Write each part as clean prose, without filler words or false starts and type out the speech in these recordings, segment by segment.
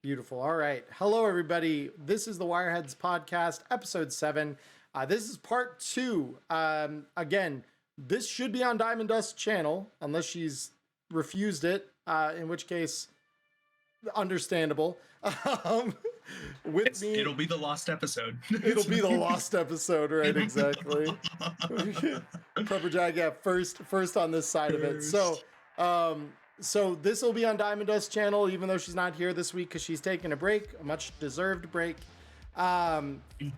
Beautiful. All right. Hello, everybody. This is the Wireheads podcast, episode 7. This is part 2. Again, this should be on Diamond Dust's channel, unless she's refused it, in which case, understandable. It'll be the lost episode. It'll be the lost episode, right? Exactly. Pepperjack, yeah, first on this side of it. So this will be on Diamond Dust's channel, even though she's not here this week because she's taking a break, a much deserved break,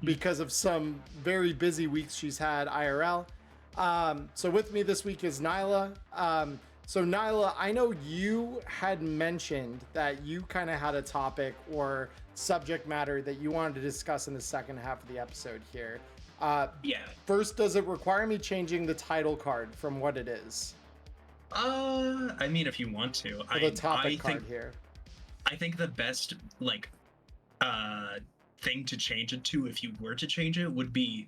because of some very busy weeks she's had IRL. So with me this week is Nylah. So Nylah, I know you had mentioned that you kind of had a topic or subject matter that you wanted to discuss in the second half of the episode here. Yeah. First, does it require me changing the title card from what it is? I mean, if you want to, the topic card here. I think the best thing to change it to, if you were to change it, would be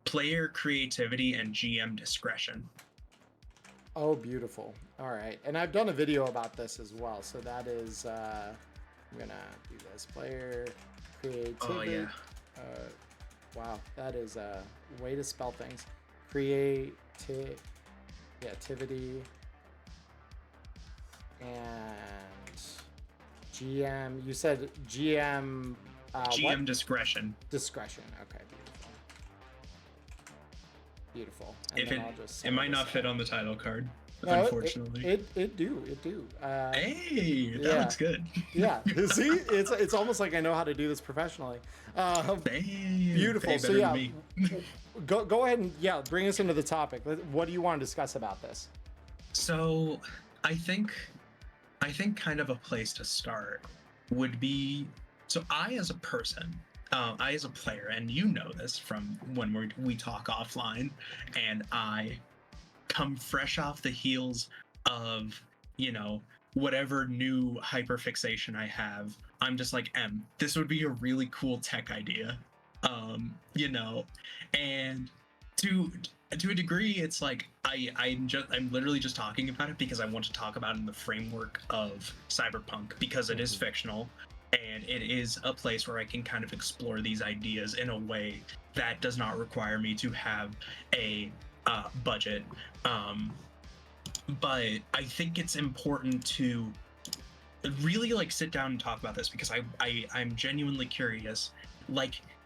player creativity and GM discretion. Oh, beautiful. All right, and I've done a video about this as well. So that is, I'm gonna do this. Player creativity. Oh yeah. Wow, that is a way to spell things. Creativity and GM. You said GM. GM what? Discretion. Discretion. Okay, beautiful. And if it might not fit on the title card, unfortunately. It do. Hey, that looks good. Yeah. See, it's almost like I know how to do this professionally. Beautiful. So yeah, go ahead and bring us into the topic. What do you want to discuss about this? So I think kind of a place to start would be, so I as a person, I as a player, and you know this from when we talk offline, and I come fresh off the heels of, whatever new hyperfixation I have. I'm just like, this would be a really cool tech idea, and to a degree, it's like I'm literally just talking about it because I want to talk about it in the framework of Cyberpunk, because it is fictional. And it is a place where I can kind of explore these ideas in a way that does not require me to have a budget. But I think it's important to really sit down and talk about this, because I'm genuinely curious.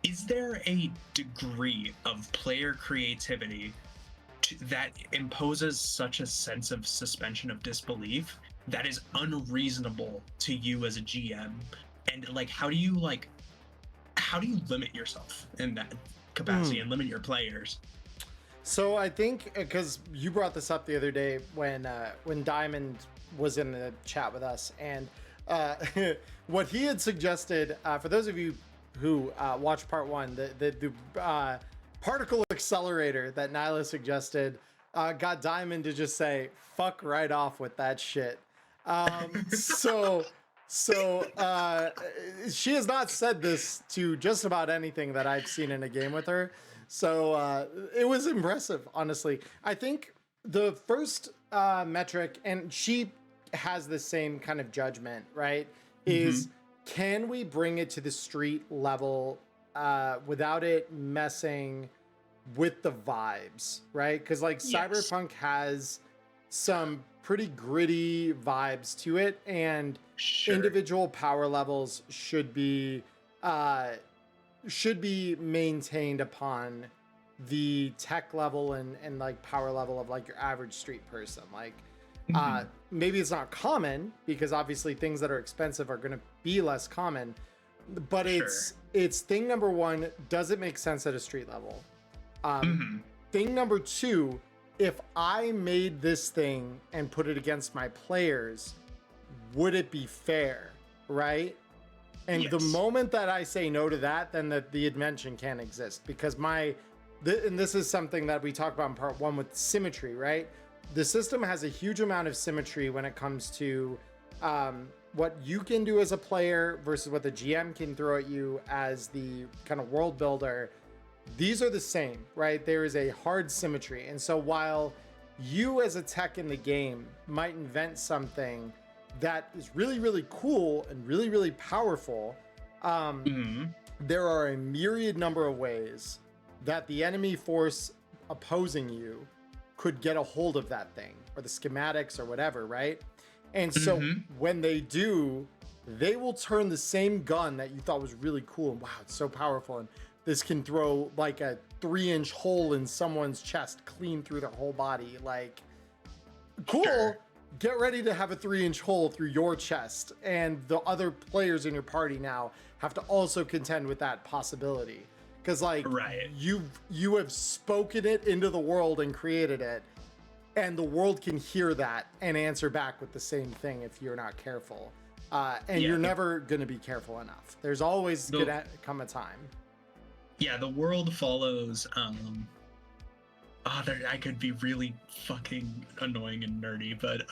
Is there a degree of player creativity that imposes such a sense of suspension of disbelief that is unreasonable to you as a GM? And how do you limit yourself in that capacity and limit your players? So I think, because you brought this up the other day when Diamond was in the chat with us, and what he had suggested, for those of you who watched part 1, the particle accelerator that Nylah suggested got Diamond to just say fuck right off with that shit. So she has not said this to just about anything that I've seen in a game with her. So it was impressive, honestly. I think the first metric, and she has the same kind of judgment, right? Is can we bring it to the street level without it messing with the vibes, right? Because Cyberpunk has some pretty gritty vibes to it, and individual power levels should be maintained upon the tech level and power level of your average street person. Maybe it's not common, because obviously things that are expensive are going to be less common, but it's thing number 1, does it make sense at a street level? Thing number 2, if I made this thing and put it against my players, would it be fair, right? And the moment that I say no to that, then the invention can't exist, because and this is something that we talked about in part 1 with symmetry, right? The system has a huge amount of symmetry when it comes to what you can do as a player versus what the GM can throw at you as the kind of world builder. These are the same, right? There is a hard symmetry. And so while you as a tech in the game might invent something that is really, really cool and really, really powerful. There are a myriad number of ways that the enemy force opposing you could get a hold of that thing, or the schematics or whatever, right? And so when they do, they will turn the same gun that you thought was really cool and wow, it's so powerful, and this can throw like a 3-inch hole in someone's chest clean through their whole body. Like, cool. Sure. Get ready to have a 3-inch hole through your chest, and the other players in your party now have to also contend with that possibility. Because like you have spoken it into the world and created it, and the world can hear that and answer back with the same thing if you're not careful. And you're never going to be careful enough. There's always going to come a time. Yeah, the world follows. I could be really fucking annoying and nerdy, but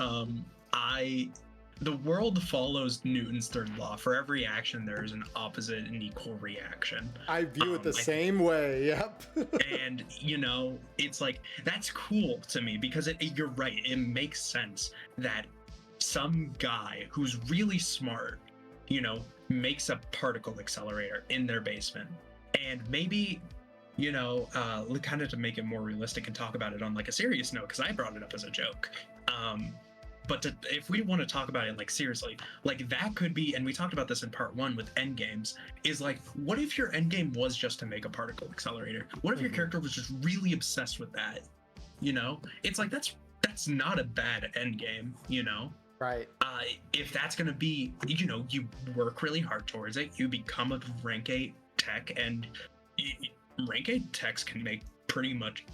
the world follows Newton's third law. For every action, there is an opposite and equal reaction. I view it the same way. Yep. And it's like, that's cool to me because you're right. It makes sense that some guy who's really smart, makes a particle accelerator in their basement, and maybe kind of to make it more realistic and talk about it on like a serious note, because I brought it up as a joke. But if we want to talk about it like seriously, like that could be, and we talked about this in part 1 with endgames, is like, what if your endgame was just to make a particle accelerator? What if your character was just really obsessed with that? It's like, that's not a bad endgame, Right. If that's going to be, you work really hard towards it, you become a rank 8 tech, and rank 8 techs can make pretty much,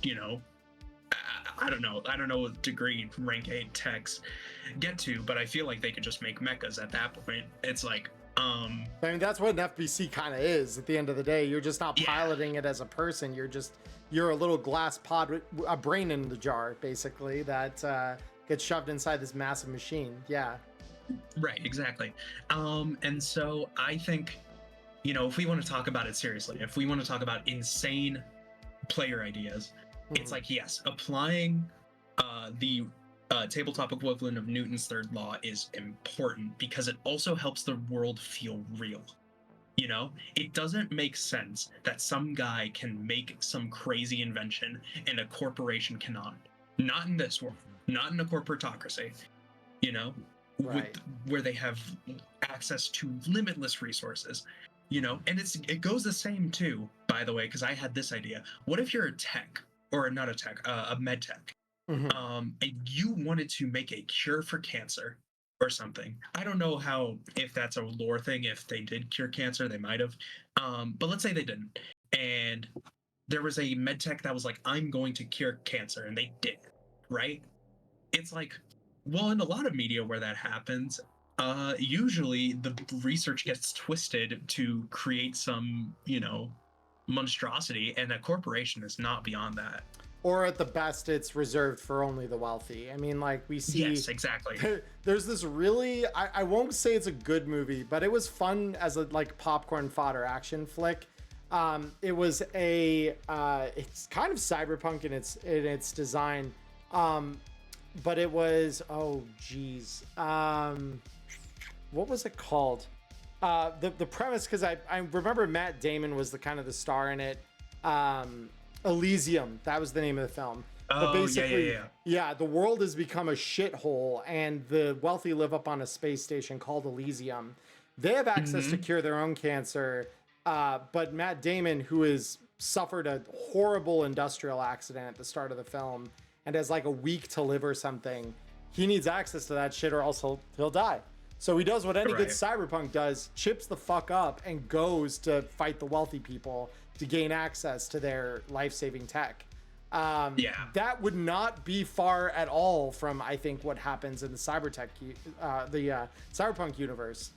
I don't know what degree rank 8 techs get to, but I feel like they could just make mechas at that point. It's like, I mean, that's what an FBC kind of is at the end of the day. You're just not piloting it as a person. You're a little glass pod with a brain in the jar, basically, that gets shoved inside this massive machine. Yeah. Right, exactly. And so I think, if we want to talk about it seriously, if we want to talk about insane player ideas, it's like, yes, applying the tabletop equivalent of Newton's third law is important because it also helps the world feel real. It doesn't make sense that some guy can make some crazy invention and a corporation cannot. Not in this world, not in a corporatocracy, right. where they have access to limitless resources. And it goes the same too, by the way, because I had this idea. What if you're a tech, or not a tech, a med tech, and you wanted to make a cure for cancer or something? I don't know if that's a lore thing. If they did cure cancer, they might have. But let's say they didn't. And there was a med tech that was like, I'm going to cure cancer, and they did, right? It's like, well, in a lot of media where that happens, usually the research gets twisted to create some, monstrosity, and a corporation is not beyond that. Or at the best, it's reserved for only the wealthy. I mean, like we see. Yes, exactly. There's this really, I won't say it's a good movie, but it was fun as a like popcorn fodder action flick. It was it's kind of cyberpunk in its design, but it was what was it called? The premise, because I remember Matt Damon was the star in it. Elysium, that was the name of the film. But basically, the world has become a shithole, and the wealthy live up on a space station called Elysium. They have access to cure their own cancer, but Matt Damon, who has suffered a horrible industrial accident at the start of the film and has like a week to live or something, he needs access to that shit or else he'll die. So he does what any good cyberpunk does, chips the fuck up and goes to fight the wealthy people to gain access to their life-saving tech. That would not be far at all from, I think, what happens in the cyberpunk universe,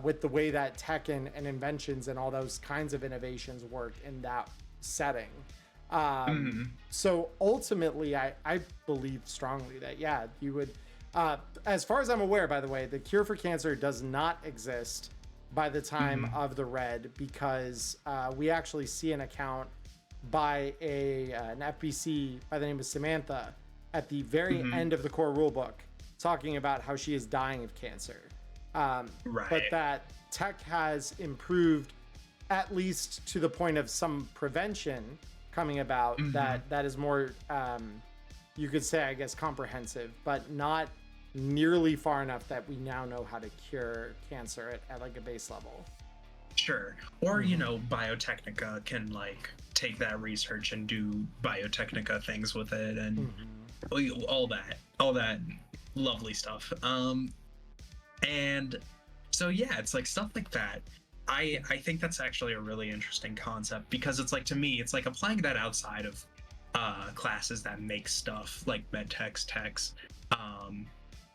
with the way that tech and inventions and all those kinds of innovations work in that setting. So ultimately, I believe strongly that, you would... as far as I'm aware, by the way, the cure for cancer does not exist by the time of the Red, because we actually see an account by an FBC by the name of Samantha at the very end of the core rulebook, talking about how she is dying of cancer. Right. But that tech has improved at least to the point of some prevention coming about that is more, you could say, I guess, comprehensive, but not nearly far enough that we now know how to cure cancer at like a base level. Sure. Or, you know, Biotechnica can like take that research and do Biotechnica things with it and all that lovely stuff. And so yeah, it's like stuff like that. I think that's actually a really interesting concept because it's like, to me, it's like applying that outside of classes that make stuff like medtechs, techs,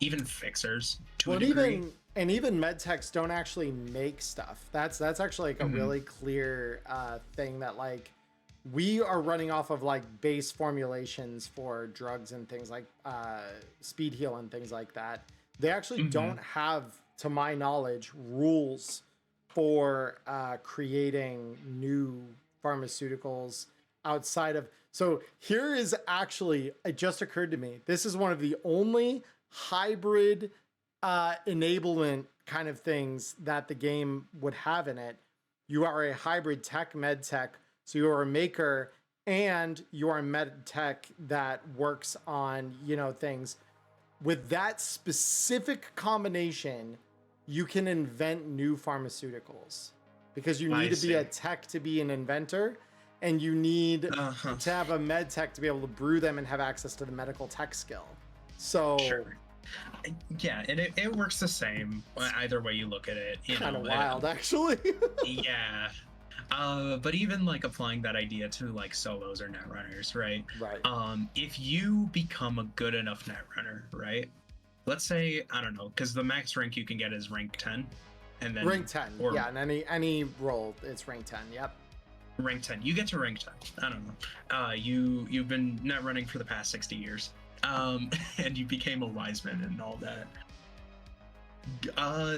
even fixers to a degree. Even medtechs don't actually make stuff. That's actually like a really clear thing that like we are running off of like base formulations for drugs and things like speed heal and things like that. They actually don't have, to my knowledge, rules for creating new pharmaceuticals outside of. So here is actually, it just occurred to me, this is one of the only hybrid enablement kind of things that the game would have in it. You are a hybrid tech med tech, so you are a maker and you are a med tech that works on, you know, things. With that specific combination, you can invent new pharmaceuticals because you need to be a tech to be an inventor, and you need to have a med tech to be able to brew them and have access to the medical tech skill. So yeah, and it works the same either way you look at it. Kind of wild, actually. Yeah. But even like applying that idea to like solos or netrunners, right? Right. If you become a good enough netrunner, right? Let's say, I don't know, because the max rank you can get is rank 10, and then rank 10. Yeah, and any role, it's rank 10. Yep. Rank 10. You get to rank 10. I don't know. You've been net running for the past 60 years. And you became a wise man and all that.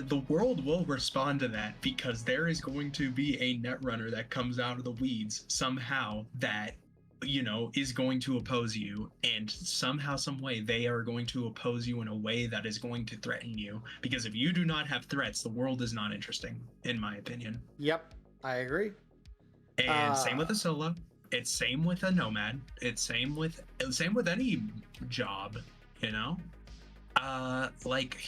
The world will respond to that because there is going to be a netrunner that comes out of the weeds somehow that, you know, is going to oppose you, and somehow, some way, they are going to oppose you in a way that is going to threaten you. Because if you do not have threats, the world is not interesting, in my opinion. Yep, I agree. And same with a solo. It's same with a nomad. It's same with any job, you know? Like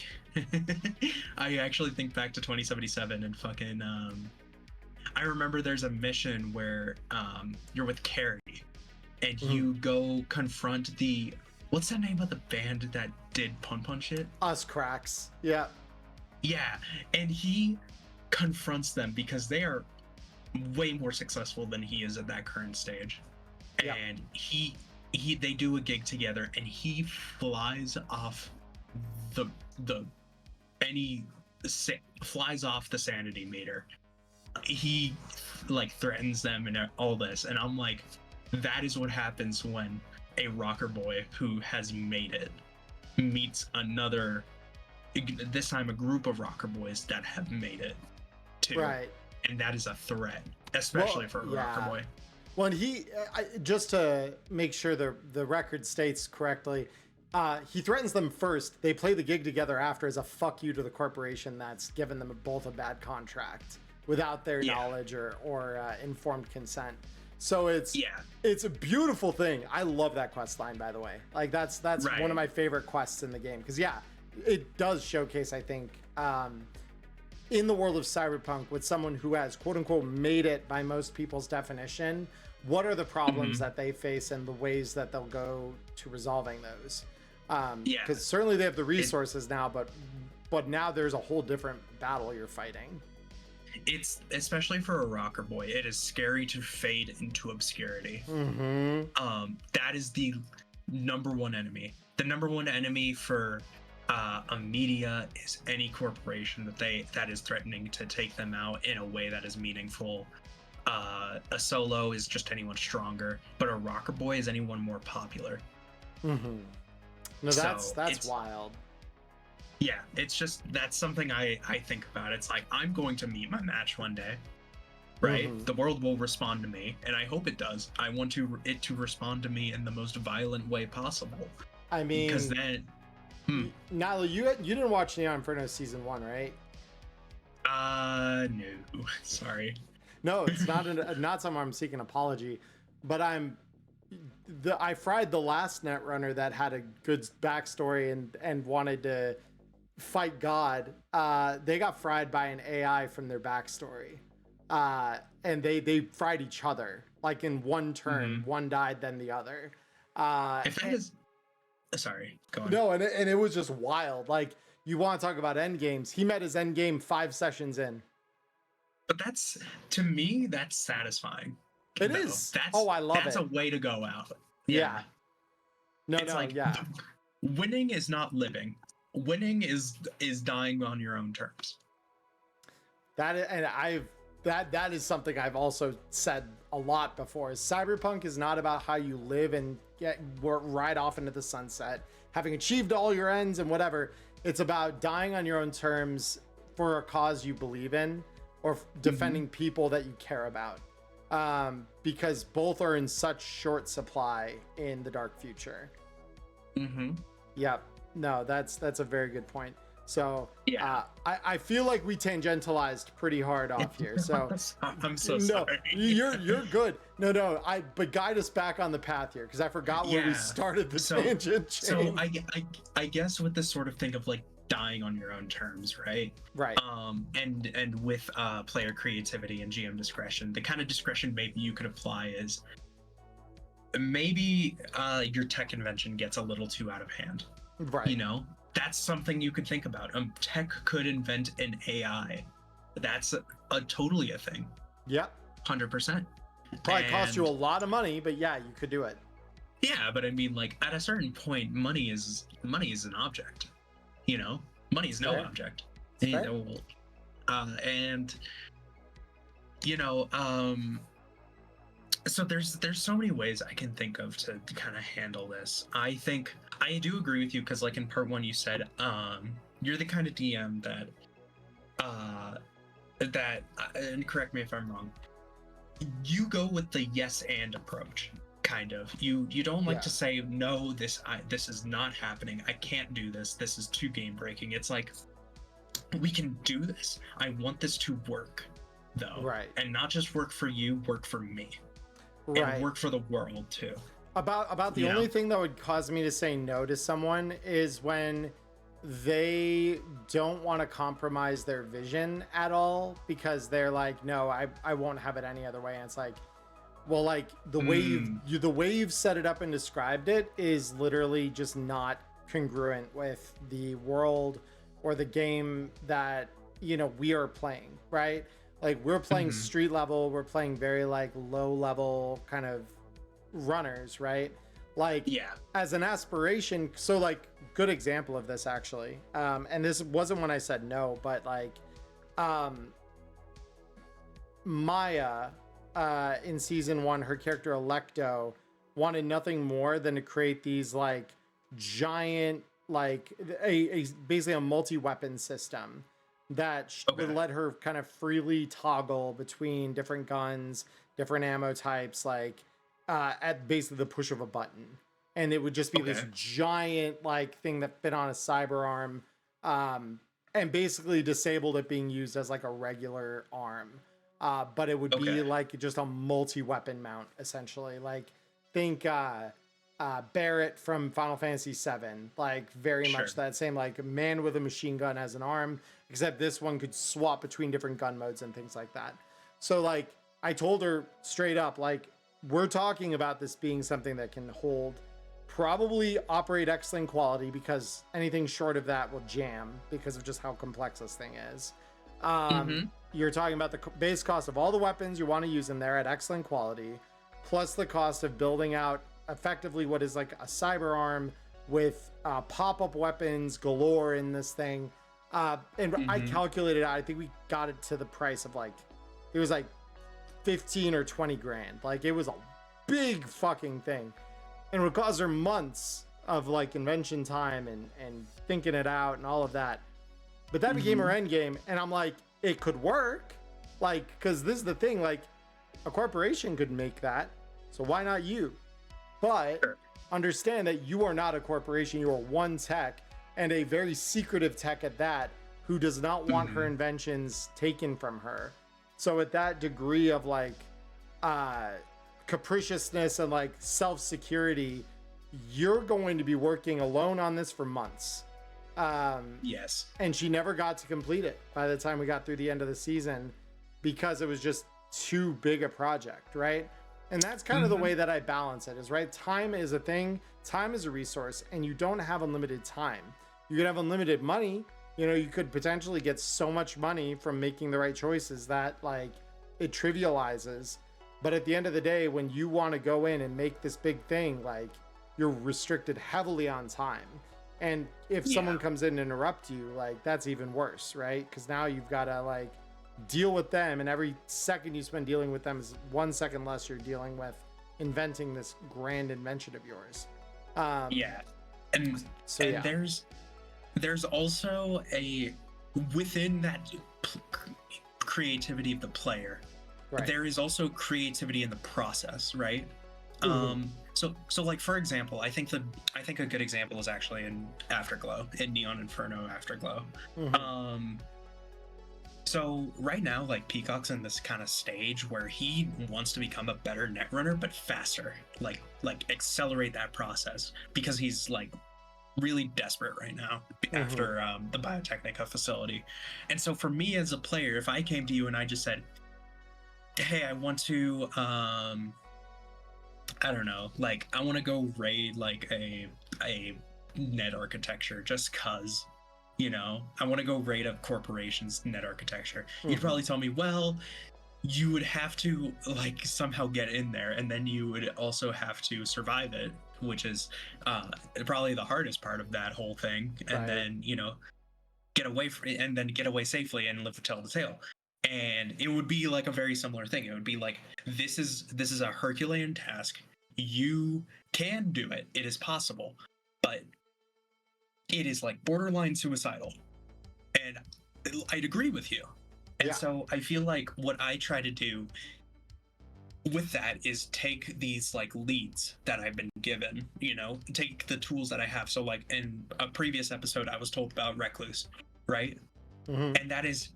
I actually think back to 2077 and fucking I remember there's a mission where you're with Carrie and you go confront the, what's the name of the band that did Pun shit? Us Cracks. Yeah. Yeah, and he confronts them because they are way more successful than he is at that current stage. Yep. And they do a gig together and he flies off flies off the sanity meter. He like threatens them and all this, and I'm like, that is what happens when a rocker boy who has made it meets another, this time a group of rocker boys that have made it too. Right. And that is a threat, especially for a rocker boy. Well, and just to make sure the record states correctly, he threatens them first. They play the gig together after as a fuck you to the corporation that's given them both a bad contract without their knowledge or informed consent. So it's a beautiful thing. I love that quest line, by the way. Like that's one of my favorite quests in the game, because it does showcase, I think, in the world of Cyberpunk, with someone who has quote unquote made it by most people's definition, what are the problems that they face and the ways that they'll go to resolving those. Because certainly they have the resources now, but now there's a whole different battle you're fighting. It's, especially for a rocker boy, it is scary to fade into obscurity. That is the number one enemy. The number one enemy for a media is any corporation that is threatening to take them out in a way that is meaningful. A solo is just anyone stronger, but a rocker boy is anyone more popular. No, that's wild. Yeah, it's just, that's something I think about. It's like, I'm going to meet my match one day, right? The world will respond to me, and I hope it does. I want it to respond to me in the most violent way possible. I mean, because then Nylah, you didn't watch Neon Inferno season 1, right? No, sorry. No, it's not something I'm seeking apology, but I fried the last Netrunner that had a good backstory and wanted to fight God. They got fried by an AI from their backstory, and they fried each other like in one turn. One died, then the other. If that is, sorry, go on. No, and it was just wild. Like, you want to talk about end games? He met his end game 5 sessions in. But that's, to me, that's satisfying. It is. I love it. That's a way to go out. Yeah. Yeah. Winning is not living. Winning is dying on your own terms. That is something I've also said a lot before. Is Cyberpunk is not about how you live and ride off into the sunset, having achieved all your ends and whatever. It's about dying on your own terms for a cause you believe in, or defending people that you care about. Because both are in such short supply in the dark future. Yep. No, that's a very good point. So yeah, I feel like we tangentialized pretty hard off here. So I'm so sorry. You're good. No, but guide us back on the path here, because I forgot where we started the tangent chain. So I guess with this sort of thing of like dying on your own terms, right? Right. And with player creativity and GM discretion, the kind of discretion maybe you could apply is maybe your tech invention gets a little too out of hand. Right. You know, that's something you could think about. Tech could invent an AI. That's totally a thing. Yep. 100%. Probably cost you a lot of money, but yeah, you could do it. Yeah, but I mean, like, at a certain point, money is an object. You know, money is no object. And you know, so there's so many ways I can think of to kind of handle this. I think I do agree with you, because like in part 1 you said you're the kind of DM that and correct me if I'm wrong, you go with the yes and approach. Kind of, you don't like to say no, this is not happening, I can't do this, this is too game breaking. It's like, we can do this, I want this to work though, right? And not just work for you, work for me, right? And work for the world too. About the only thing that would cause me to say no to someone is when they don't want to compromise their vision at all, because they're like, no, I won't have it any other way. And it's like, well, like the way you've set it up and described it is literally just not congruent with the world or the game that, you know, we are playing, right? Like, we're playing street level, we're playing very like low level kind of runners, right? Like, as an aspiration. So like, good example of this actually, and this wasn't when I said no, but like Maya, in season 1, her character Electo wanted nothing more than to create these like giant, like basically a multi-weapon system that would let her kind of freely toggle between different guns, different ammo types, like at basically the push of a button. And it would just be this giant like thing that fit on a cyber arm, and basically disabled it being used as like a regular arm. But it would be like just a multi-weapon mount, essentially. Like, think Barrett from Final Fantasy VII, like very much that same like man with a machine gun as an arm, except this one could swap between different gun modes and things like that. So like, I told her straight up, like, we're talking about this being something that can hold, probably operate X-Link quality, because anything short of that will jam because of just how complex this thing is. You're talking about the base cost of all the weapons you want to use in there at excellent quality, plus the cost of building out effectively what is like a cyber arm with pop-up weapons galore in this thing. And I calculated out, I think we got it to the price of like, it was like 15 or 20 grand. Like, it was a big fucking thing. And it would cause her months of like invention time and thinking it out and all of that. But that became her end game. And I'm like, it could work, like, because this is the thing, like, a corporation could make that, so why not you? But understand that you are not a corporation, you are one tech and a very secretive tech at that, who does not want her inventions taken from her. So at that degree of like capriciousness and like self-security, you're going to be working alone on this for months. Yes. And she never got to complete it by the time we got through the end of the season, because it was just too big a project, right? And that's kind of the way that I balance it, is right. Time is a thing, time is a resource, and you don't have unlimited time. You could have unlimited money. You know, you could potentially get so much money from making the right choices that like it trivializes. But at the end of the day, when you want to go in and make this big thing, like you're restricted heavily on time. And if someone comes in and interrupt you, like that's even worse, right? Because now you've got to like deal with them, and every second you spend dealing with them is 1 second less you're dealing with inventing this grand invention of yours. And there's also a, within that creativity of the player, there is also creativity in the process, right? So like for example, I think a good example is actually in Afterglow, in Neon Inferno Afterglow. So right now, like Peacock's in this kind of stage where he wants to become a better netrunner, but faster, like accelerate that process, because he's like really desperate right now after the Biotechnica facility. And so for me as a player, if I came to you and I just said, hey, I want to I don't know, like I want to go raid like a net architecture just cuz, you know, I want to go raid a corporation's net architecture. You'd probably tell me, well, you would have to like somehow get in there, and then you would also have to survive it, which is probably the hardest part of that whole thing. And then, you know, get away from it, and then get away safely and live to tell the tale. And it would be like a very similar thing. It would be like, this is a Herculean task. You can do it. It is possible, but it is like borderline suicidal. And I'd agree with you. And so I feel like what I try to do with that is take these like leads that I've been given, you know, take the tools that I have. So like in a previous episode, I was told about Recluse, right? And that is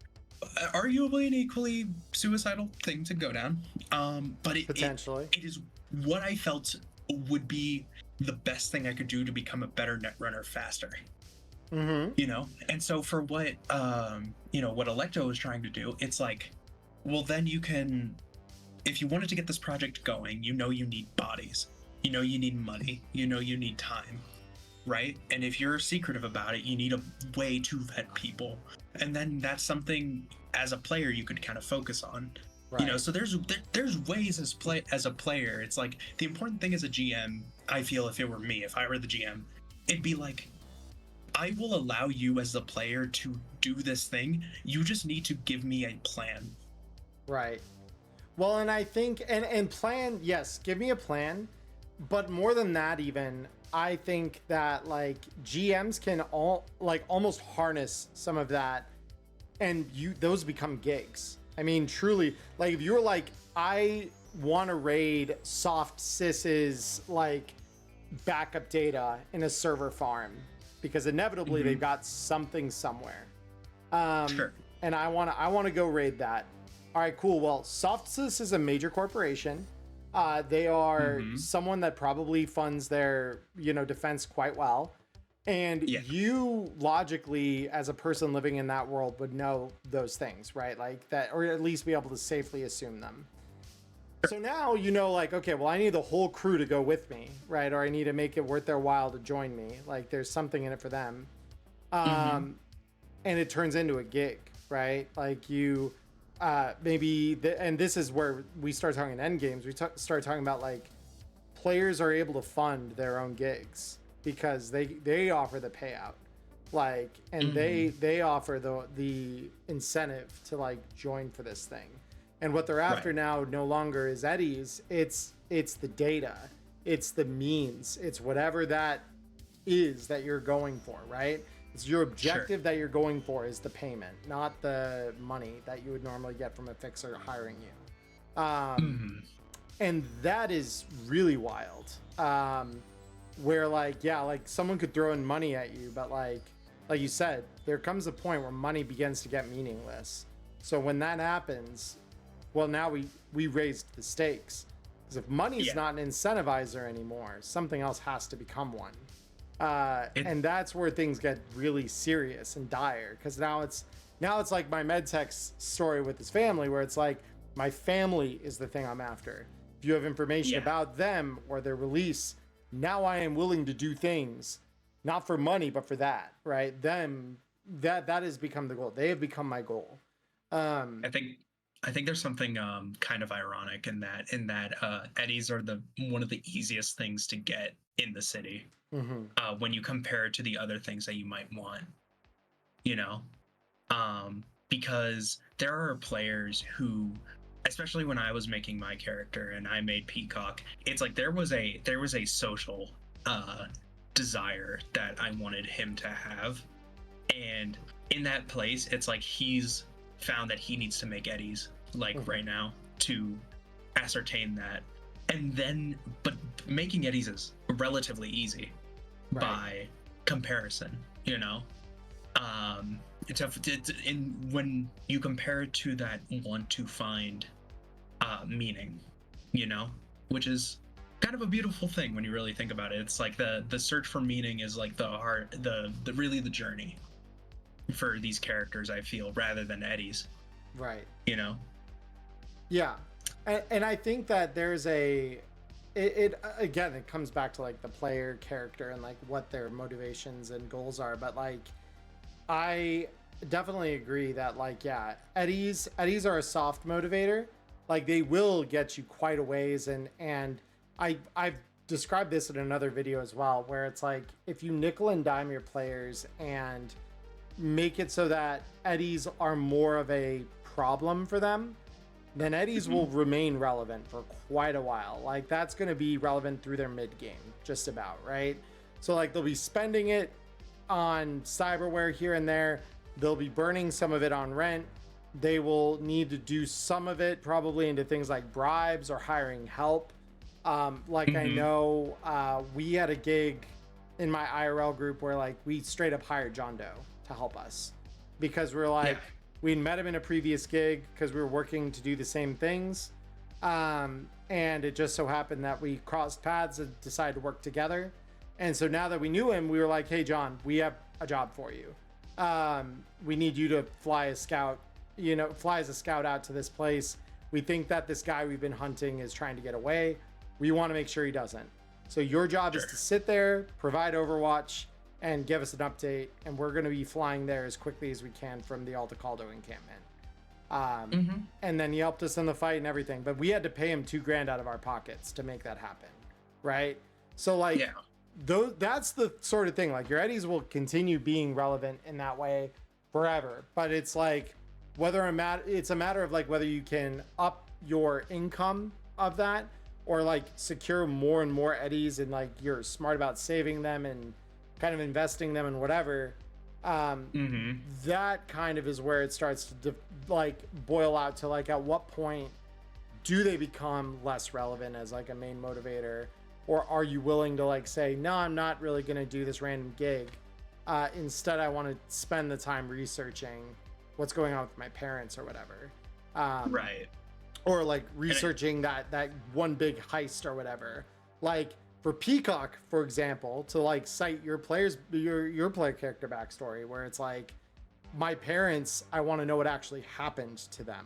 arguably an equally suicidal thing to go down. But potentially it is what I felt would be the best thing I could do to become a better netrunner faster. You know, and so for what you know, what Electo was trying to do, it's like, well, then you can, if you wanted to get this project going, you know, you need bodies, you know, you need money, you know, you need time, right? And if you're secretive about it, you need a way to vet people, and then that's something as a player you could kind of focus on. You know, so there's ways as a player. It's like the important thing as a GM, I feel, if it were me, if I were the GM, it'd be like, I will allow you as the player to do this thing. You just need to give me a plan. Right. Well, and I think, and plan, yes, give me a plan. But more than that, even, I think that like GMs can almost harness some of that, and those become gigs. I mean, truly, like if you're like, I want to raid Soft Sys's like backup data in a server farm, because inevitably they've got something somewhere. And I want to go raid that. All right, cool. Well, Softsys is a major corporation. They are someone that probably funds their, you know, defense quite well. And you logically, as a person living in that world, would know those things, right? Like that, or at least be able to safely assume them. So now, you know, like, okay, well, I need the whole crew to go with me, right? Or I need to make it worth their while to join me. Like there's something in it for them. And it turns into a gig, right? Like you, maybe, and this is where we start talking end games. We start talking about like players are able to fund their own gigs because they offer the payout, like, and they offer the incentive to like join for this thing. And what they're after now no longer is eddies. It's the data, it's the means, it's whatever that is that you're going for, right? It's your objective that you're going for is the payment, not the money that you would normally get from a fixer hiring you. And that is really wild. where like, yeah, like someone could throw in money at you, but like you said, there comes a point where money begins to get meaningless. So when that happens, well, now we raised the stakes, because if money is not an incentivizer anymore, something else has to become one. And that's where things get really serious and dire, because now it's like my medtech's story with his family, where it's like, my family is the thing I'm after. If you have information about them or their release, now I am willing to do things, not for money, but for that, right? That has become the goal. They have become my goal. I think there's something kind of ironic in that eddies are one of the easiest things to get in the city, when you compare it to the other things that you might want, you know, because there are players who, especially when I was making my character and I made Peacock, it's like there was a social desire that I wanted him to have, and in that place, it's like he's found that he needs to make eddies like right now to ascertain that, and then but making eddies is relatively easy by comparison, you know. When you compare it to that want to find meaning, you know, which is kind of a beautiful thing when you really think about it. It's like the search for meaning is like the really the journey for these characters, I feel, rather than eddies, right? You know. Yeah, and I think that there's it again, it comes back to like the player character and like what their motivations and goals are, but like I definitely agree that like, yeah, eddies are a soft motivator. Like they will get you quite a ways, and I've described this in another video as well, where it's like, if you nickel and dime your players and make it so that eddies are more of a problem for them, then eddies will remain relevant for quite a while. Like that's going to be relevant through their mid game, just about, right? So like they'll be spending it on cyberware here and there. They'll be burning some of it on rent. They will need to do some of it probably into things like bribes or hiring help. I know we had a gig in my IRL group where like we straight up hired John Doe to help us, because we're like, we met him in a previous gig because we were working to do the same things. And it just so happened that we crossed paths and decided to work together. And so now that we knew him, we were like, hey, John, we have a job for you. We need you to fly as a scout out to this place. We think that this guy we've been hunting is trying to get away. We want to make sure he doesn't. So your job is to sit there, provide Overwatch, and give us an update. And we're going to be flying there as quickly as we can from the Altacaldo encampment. And then he helped us in the fight and everything. But we had to pay him $2,000 out of our pockets to make that happen. Right? So like, that's the sort of thing. Like your eddies will continue being relevant in that way forever. But it's like, it's a matter of like whether you can up your income of that, or like secure more and more eddies, and like you're smart about saving them and kind of investing them in whatever. That kind of is where it starts to like boil out to like, at what point do they become less relevant as like a main motivator, or are you willing to like say, no, I'm not really going to do this random gig. Instead, I want to spend the time researching what's going on with my parents or whatever. Right. Or like researching that one big heist or whatever. Like for Peacock, for example, to like cite your player character backstory, where it's like, my parents, I want to know what actually happened to them.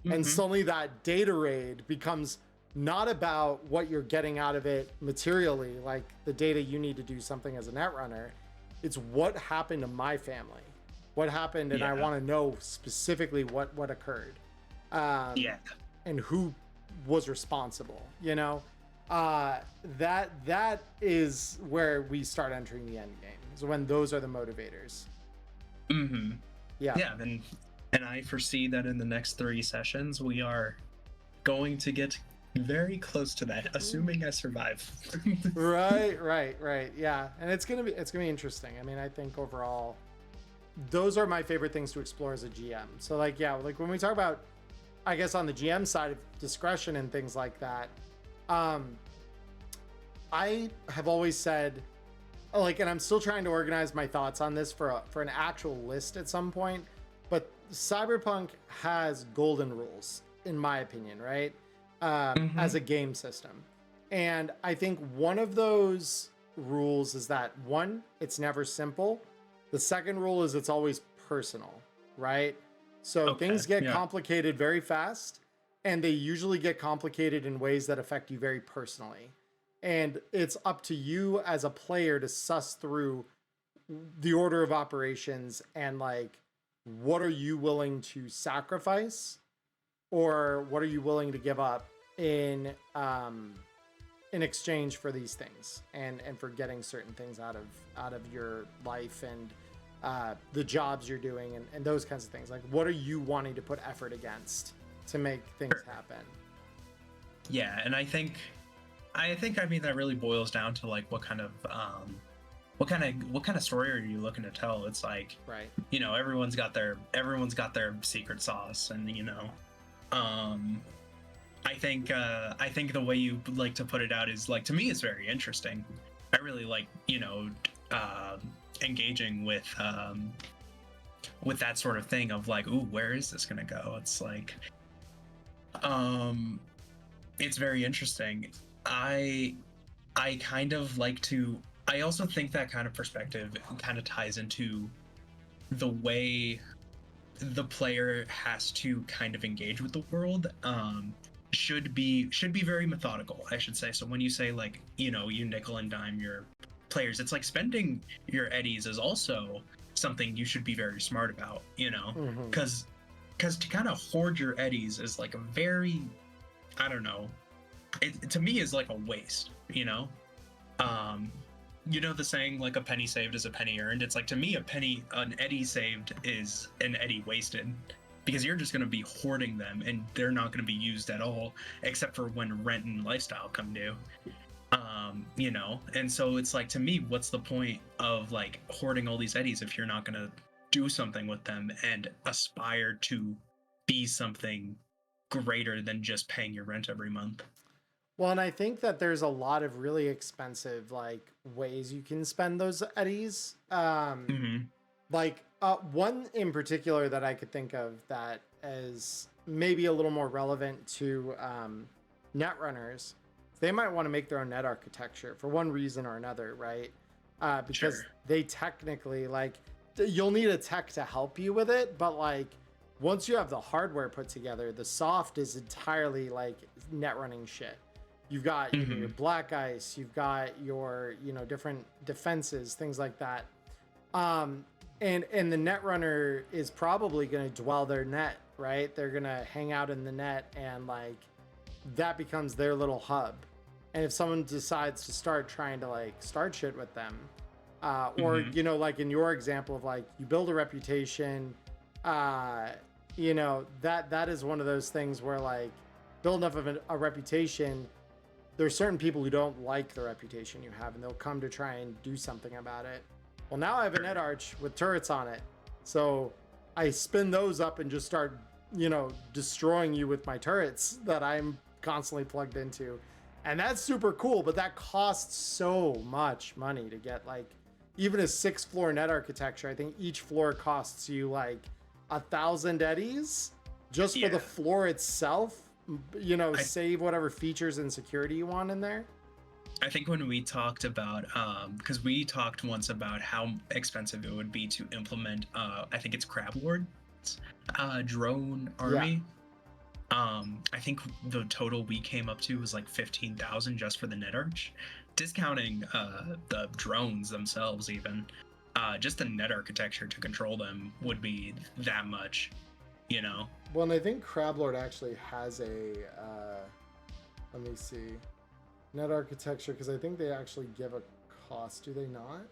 And suddenly that data raid becomes not about what you're getting out of it materially, like the data you need to do something as a netrunner. It's what happened to my family. What happened, and I want to know specifically what occurred. And who was responsible, you know? That is where we start entering the end game, is when those are the motivators. And I foresee that in the next 3 sessions we are going to get very close to that, assuming I survive. right, yeah. And it's gonna be interesting. I mean, I think overall those are my favorite things to explore as a GM. So like, yeah, like when we talk about, I guess on the GM side of discretion and things like that, I have always said, like, and I'm still trying to organize my thoughts on this for an actual list at some point, but Cyberpunk has golden rules, in my opinion, right? As a game system. And I think one of those rules is that, one, it's never simple. The second rule is it's always personal, right? So things get complicated very fast, and they usually get complicated in ways that affect you very personally. And it's up to you as a player to suss through the order of operations and, like, what are you willing to sacrifice, or what are you willing to give up in exchange for these things, and for getting certain things out of your life, and the jobs you're doing, and those kinds of things. Like, what are you wanting to put effort against to make things happen? Yeah, and I think I mean that really boils down to, like, what kind of story are you looking to tell? It's like, right, you know, everyone's got their secret sauce, and you know, I think the way you like to put it out is, like, to me, it's very interesting. I really like, you know, engaging with that sort of thing of, like, ooh, where is this gonna go? It's like, it's very interesting. I kind of like to. I also think that kind of perspective kind of ties into the way the player has to kind of engage with the world. Should be very methodical, I should say. So when you say, like, you know, you nickel and dime your players, it's like spending your eddies is also something you should be very smart about, you know, because to kind of hoard your eddies is like a very, I don't know, it to me is like a waste, you know. You know the saying, like, a penny saved is a penny earned. It's like, to me, an eddy saved is an eddy wasted, because you're just going to be hoarding them, and they're not going to be used at all, except for when rent and lifestyle come due. You know, and so it's like, to me, what's the point of, like, hoarding all these eddies if you're not going to do something with them and aspire to be something greater than just paying your rent every month? Well, and I think that there's a lot of really expensive, like, ways you can spend those eddies. Like, one in particular that I could think of that is maybe a little more relevant to netrunners. They might want to make their own net architecture for one reason or another, right? Because they technically, like, you'll need a tech to help you with it, but, like, once you have the hardware put together, the soft is entirely, like, net running shit. You've got your black ice, you've got your, you know, different defenses, things like that. And the net runner is probably going to dwell their net, right? They're going to hang out in the net, and, like, that becomes their little hub. And if someone decides to start trying to, like, start shit with them, or, you know, like in your example of, like, you build a reputation, you know, that is one of those things where, like, build enough of a reputation, there's certain people who don't like the reputation you have, and they'll come to try and do something about it. Well, now I have a net arch with turrets on it, so I spin those up and just start, you know, destroying you with my turrets that I'm constantly plugged into. And that's super cool, but that costs so much money to get, like, even a 6-floor net architecture. I think each floor costs you like 1,000 eddies just for the floor itself. You know, save whatever features and security you want in there. I think when we talked about, because we talked once about how expensive it would be to implement, I think it's Crab Lord's drone army. I think the total we came up to was like 15,000 just for the net arch, discounting the drones themselves. Even just the net architecture to control them would be that much, you know. Well, and I think Crablord actually has a let me see, net architecture, because I think they actually give a cost. Do they not?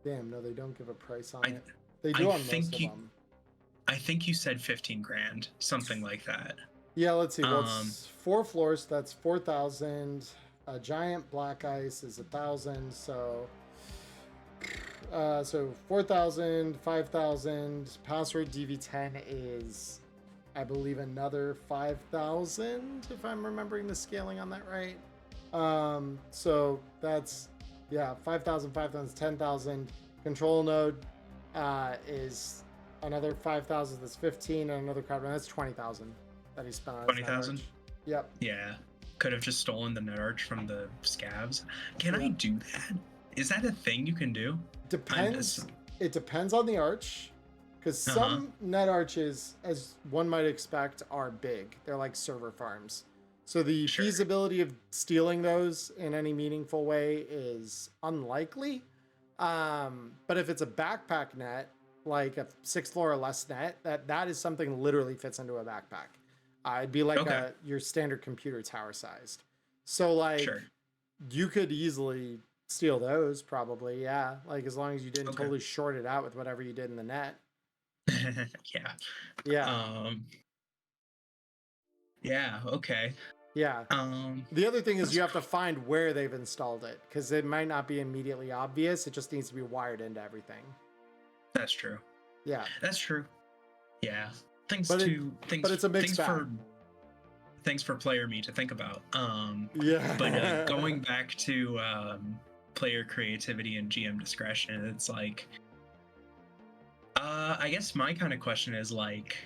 Damn, no, they don't give a price on it. They do on most of them. I think you said 15 grand, something like that. Yeah, let's see. Well, it's 4 floors. That's 4,000. A giant black ice is 1,000. So 4,000, 5,000. Password DV10 is, I believe, another 5,000, if I'm remembering the scaling on that right. So that's, yeah, 5,000, 5,000, 10,000. Control node is another 5,000. That's 15, and another crowd run. That's 20,000 that he spent on his net 20,000? arch. Yep. Yeah. Could have just stolen the net arch from the scavs. Can I Yeah. do that? Is that a thing you can do? Depends. It depends on the arch, because some net arches, as one might expect, are big. They're like server farms. So the feasibility of stealing those in any meaningful way is unlikely. But if it's a backpack net, like a 6th floor or less net, that is something literally fits into a backpack. It'd be like your standard computer tower sized. So like you could easily steal those probably, yeah. Like as long as you didn't totally short it out with whatever you did in the net. Yeah. Yeah. Yeah, okay. Yeah. The other thing is you have to find where they've installed it, because it might not be immediately obvious. It just needs to be wired into everything. That's true. Yeah. That's true. Yeah. But it's a mixed bag. Things for player me to think about. Yeah. But going back to player creativity and GM discretion, it's like, I guess my kind of question is like,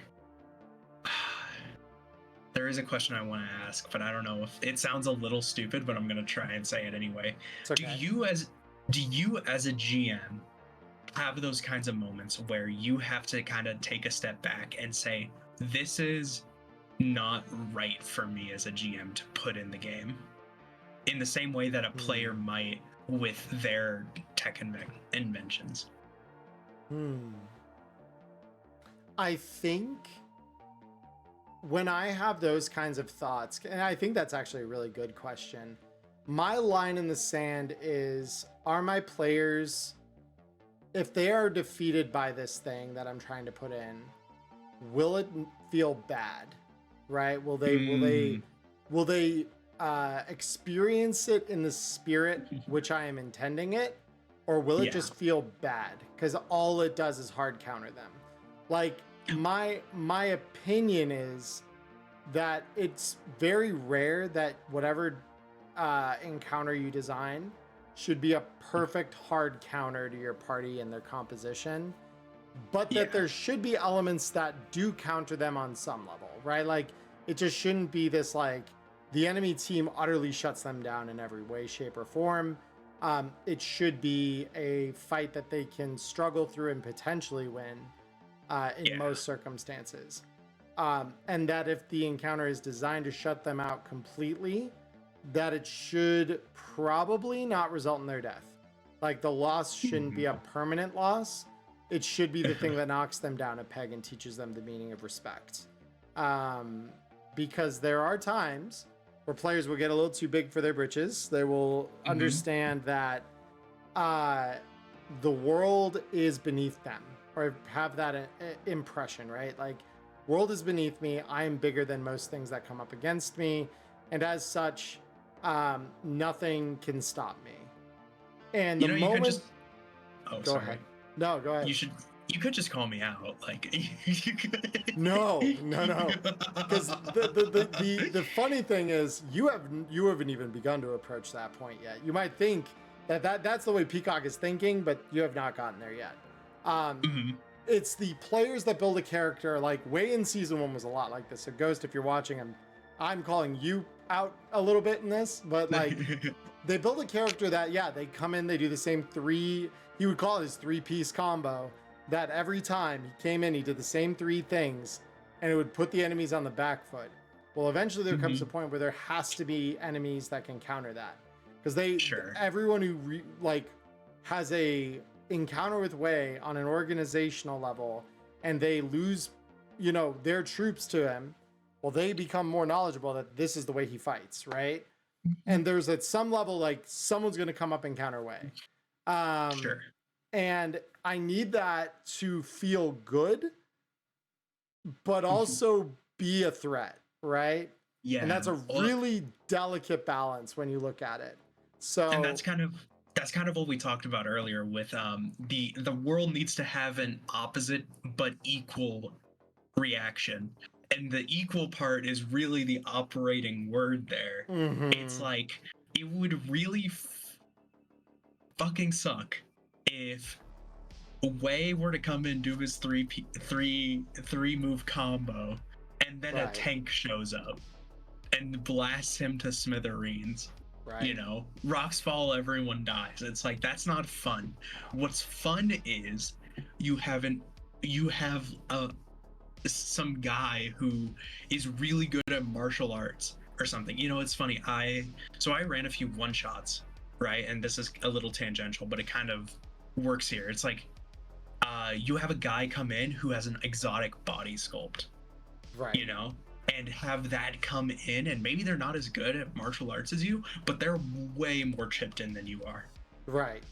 there is a question I want to ask, but I don't know if it sounds a little stupid, but I'm gonna try and say it anyway. Okay. Do you as a GM have those kinds of moments where you have to kind of take a step back and say, this is not right for me as a GM to put in the game, in the same way that a player might with their tech inventions? I think when I have those kinds of thoughts, and I think that's actually a really good question, my line in the sand is, are my players, if they are defeated by this thing that I'm trying to put in, will it feel bad? Right? Will they experience it in the spirit which I am intending it, or will it just feel bad because all it does is hard counter them? Like my opinion is that it's very rare that whatever encounter you design should be a perfect hard counter to your party and their composition, but that there should be elements that do counter them on some level, right? Like it just shouldn't be this like the enemy team utterly shuts them down in every way, shape, or form. It should be a fight that they can struggle through and potentially win in most circumstances. And that if the encounter is designed to shut them out completely, that it should probably not result in their death. Like the loss shouldn't be a permanent loss. It should be the thing that knocks them down a peg and teaches them the meaning of respect. Because there are times where players will get a little too big for their britches. They will understand that the world is beneath them, or have that impression, right? Like, world is beneath me. I am bigger than most things that come up against me. And as such, nothing can stop me. And the moment... You could just... Oh, go ahead. No, go ahead. You could just call me out, like... No. Because the funny thing is, you haven't even begun to approach that point yet. You might think that's the way Peacock is thinking, but you have not gotten there yet. It's the players that build a character. Like Way in season 1 was a lot like this. So Ghost, if you're watching, I'm calling you out a little bit in this, but like they build a character that they come in, they do the same he would call it his 3-piece combo, that every time he came in, he did the same 3 things, and it would put the enemies on the back foot. Well, eventually there comes a point where there has to be enemies that can counter that, because everyone who has a encounter with Way on an organizational level, and they lose, their troops to him, well, they become more knowledgeable that this is the way he fights, right? And there's at some level, like, someone's going to come up and counter Way. And I need that to feel good, but also be a threat, right? Yeah. And that's a really delicate balance when you look at it. So, and that's kind of what we talked about earlier with the world needs to have an opposite but equal reaction. And the equal part is really the operating word there. It's like, it would really fucking suck if Wei were to come in, do his three move combo, and then a Right. tank shows up and blasts him to smithereens. Right. You know, rocks fall, everyone dies. It's like, that's not fun. What's fun is you have some guy who is really good at martial arts or something. You know, it's funny. I ran a few one shots, right? And this is a little tangential, but it kind of works here. It's like, you have a guy come in who has an exotic body sculpt, Right. you know, and have that come in, and maybe they're not as good at martial arts as you, but they're way more chipped in than you are. Right.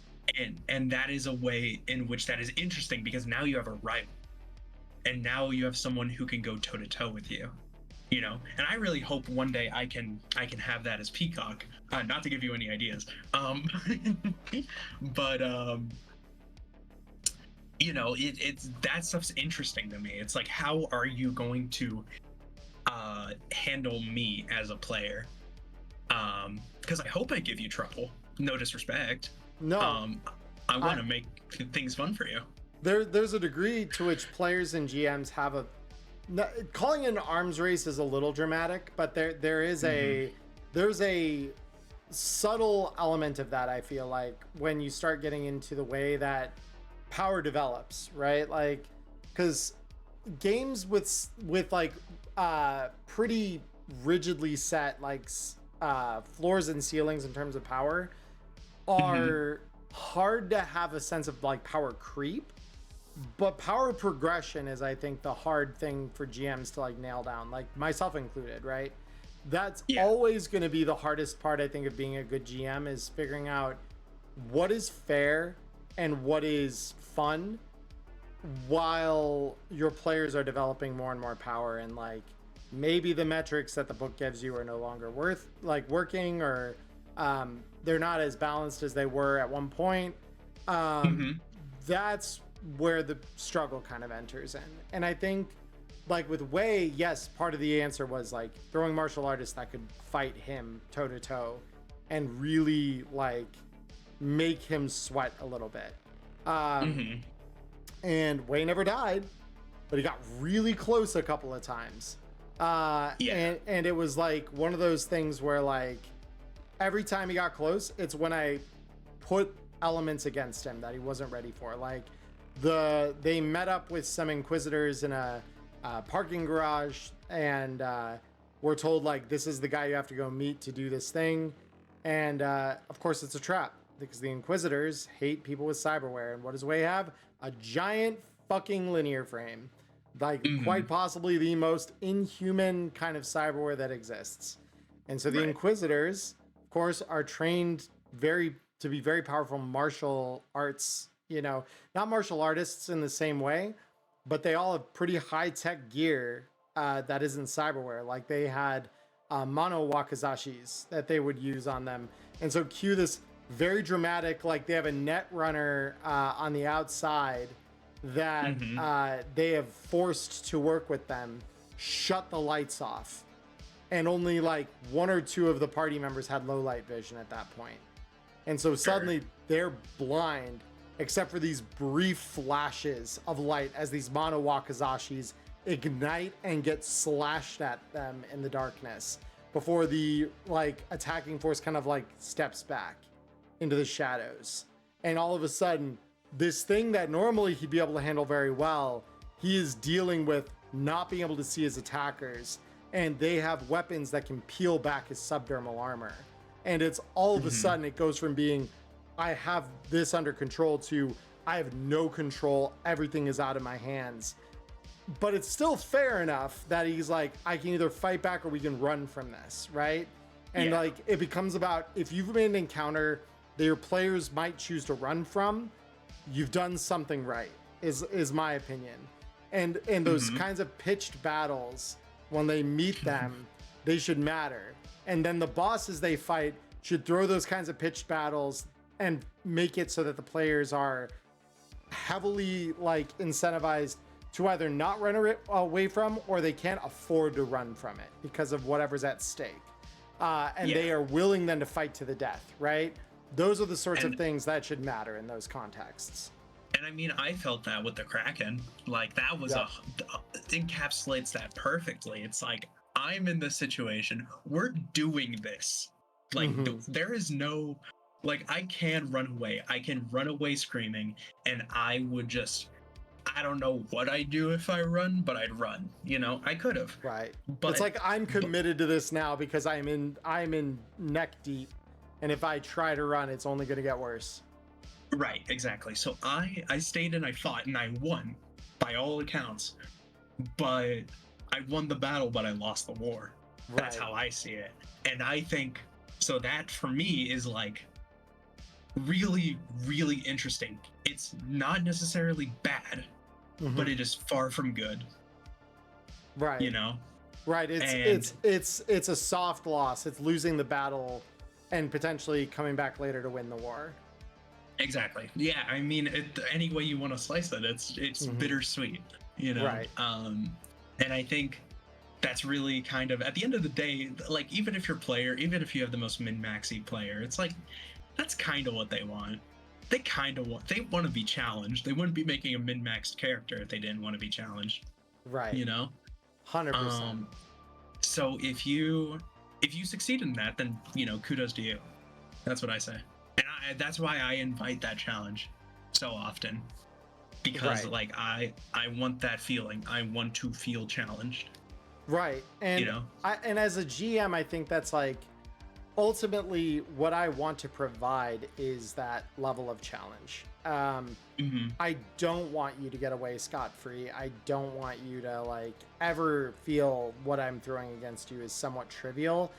And that is a way in which that is interesting, because now you have a rival, and now you have someone who can go toe to toe with you, you know. And I really hope one day I can have that as Peacock. Not to give you any ideas, but you know, it's that stuff's interesting to me. It's like, how are you going to handle me as a player? Because I hope I give you trouble. No disrespect. No. I want to make things fun for you. There's a degree to which players and GMs have calling it an arms race is a little dramatic, but there's a subtle element of that, I feel like, when you start getting into the way that power develops, right? Like, because games with like pretty rigidly set like floors and ceilings in terms of power are hard to have a sense of like power creep, but power progression is, I think, the hard thing for GMs to like nail down, like myself included, right? That's always going to be the hardest part, I think, of being a good GM, is figuring out what is fair and what is fun while your players are developing more and more power, and like maybe the metrics that the book gives you are no longer working, or they're not as balanced as they were at one point. That's where the struggle kind of enters in. And I think, like with Wei, yes, part of the answer was like throwing martial artists that could fight him toe to toe and really like make him sweat a little bit. And Wei never died, but he got really close a couple of times. And it was like one of those things where like every time he got close, it's when I put elements against him that he wasn't ready for. Like they met up with some Inquisitors in a parking garage, and we're told like, this is the guy you have to go meet to do this thing. And of course it's a trap, because the Inquisitors hate people with cyberware. And what does Wei have? A giant fucking linear frame. Like quite possibly the most inhuman kind of cyberware that exists. And so the Inquisitors, of course, are trained to be very powerful martial arts, you know, not martial artists in the same way, but they all have pretty high-tech gear that isn't cyberware. Like they had mono wakazashis that they would use on them. And so cue this very dramatic, like they have a net runner on the outside that they have forced to work with them, shut the lights off. And only like one or two of the party members had low light vision at that point. And so suddenly they're blind, except for these brief flashes of light as these mono wakazashis ignite and get slashed at them in the darkness before the like attacking force kind of like steps back into the shadows. And all of a sudden, this thing that normally he'd be able to handle very well, he is dealing with not being able to see his attackers, and they have weapons that can peel back his subdermal armor. And it's all of a sudden it goes from being, I have this under control, to I have no control, everything is out of my hands. But it's still fair enough that he's like, I can either fight back or we can run from this, right? And like it becomes about, if you've made an encounter that your players might choose to run from, you've done something right, is my opinion. And those kinds of pitched battles, when they meet them, they should matter. And then the bosses they fight should throw those kinds of pitched battles and make it so that the players are heavily like incentivized to either not run away from, or they can't afford to run from it because of whatever's at stake. and they are willing then to fight to the death, right? Those are the sorts of things that should matter in those contexts. And I mean, I felt that with the Kraken. Like, that was encapsulates that perfectly. It's like, I'm in this situation. We're doing this. Like, there is no, like, I can run away. I can run away screaming, and I would just, I don't know what I'd do if I run, but I'd run. You know, I could have. Right. But it's like, I'm committed to this now because I'm in neck deep, and if I try to run, it's only going to get worse. Right, exactly. So I stayed and I fought and I won by all accounts, but I won the battle, but I lost the war. Right. That's how I see it. And I think, so that for me is like really, really interesting. It's not necessarily bad, but it is far from good. Right. You know? Right. It's a soft loss. It's losing the battle and potentially coming back later to win the war. Exactly. Yeah, I mean, any way you want to slice it, it's bittersweet, you know? Right. And I think that's really kind of, at the end of the day, like, even if you're player, even if you have the most min-maxy player, it's like, that's kind of what they want. They want to be challenged. They wouldn't be making a min-maxed character if they didn't want to be challenged. Right. You know? 100%. So if you succeed in that, then, you know, kudos to you. That's what I say. And that's why I invite that challenge so often, because like I want that feeling. I want to feel challenged. Right. And you know, and as a GM, I think that's like ultimately what I want to provide is that level of challenge. I don't want you to get away scot-free. I don't want you to like ever feel what I'm throwing against you is somewhat trivial,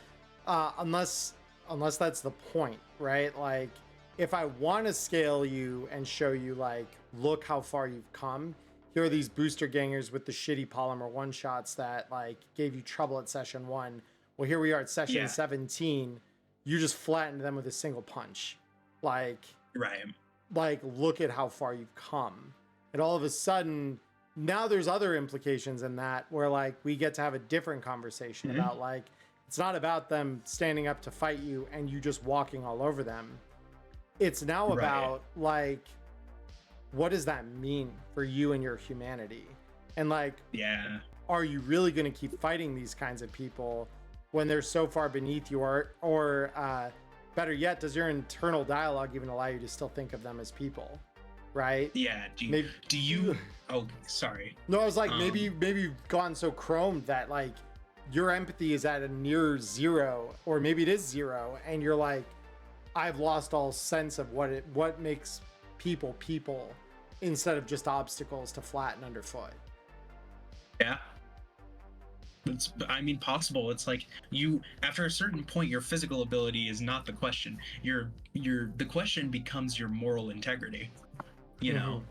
unless that's the point, right? Like, if I want to scale you and show you, like, look how far you've come, here are these booster gangers with the shitty polymer one-shots that, like, gave you trouble at session 1. Well, here we are at session 17. You just flattened them with a single punch. Like, like, look at how far you've come. And all of a sudden, now there's other implications in that where, like, we get to have a different conversation about, like, it's not about them standing up to fight you and you just walking all over them. It's now about, like, what does that mean for you and your humanity? And, like, are you really going to keep fighting these kinds of people when they're so far beneath you? Or better yet, does your internal dialogue even allow you to still think of them as people? Right? Yeah. Do you oh, sorry. No, I was like, maybe you've gone so chromed that, like, your empathy is at a near zero, or maybe it is zero, and you're like, I've lost all sense of what makes people instead of just obstacles to flatten underfoot. Yeah. It's, I mean, possible. It's like you, after a certain point, your physical ability is not the question. The question becomes your moral integrity, you know?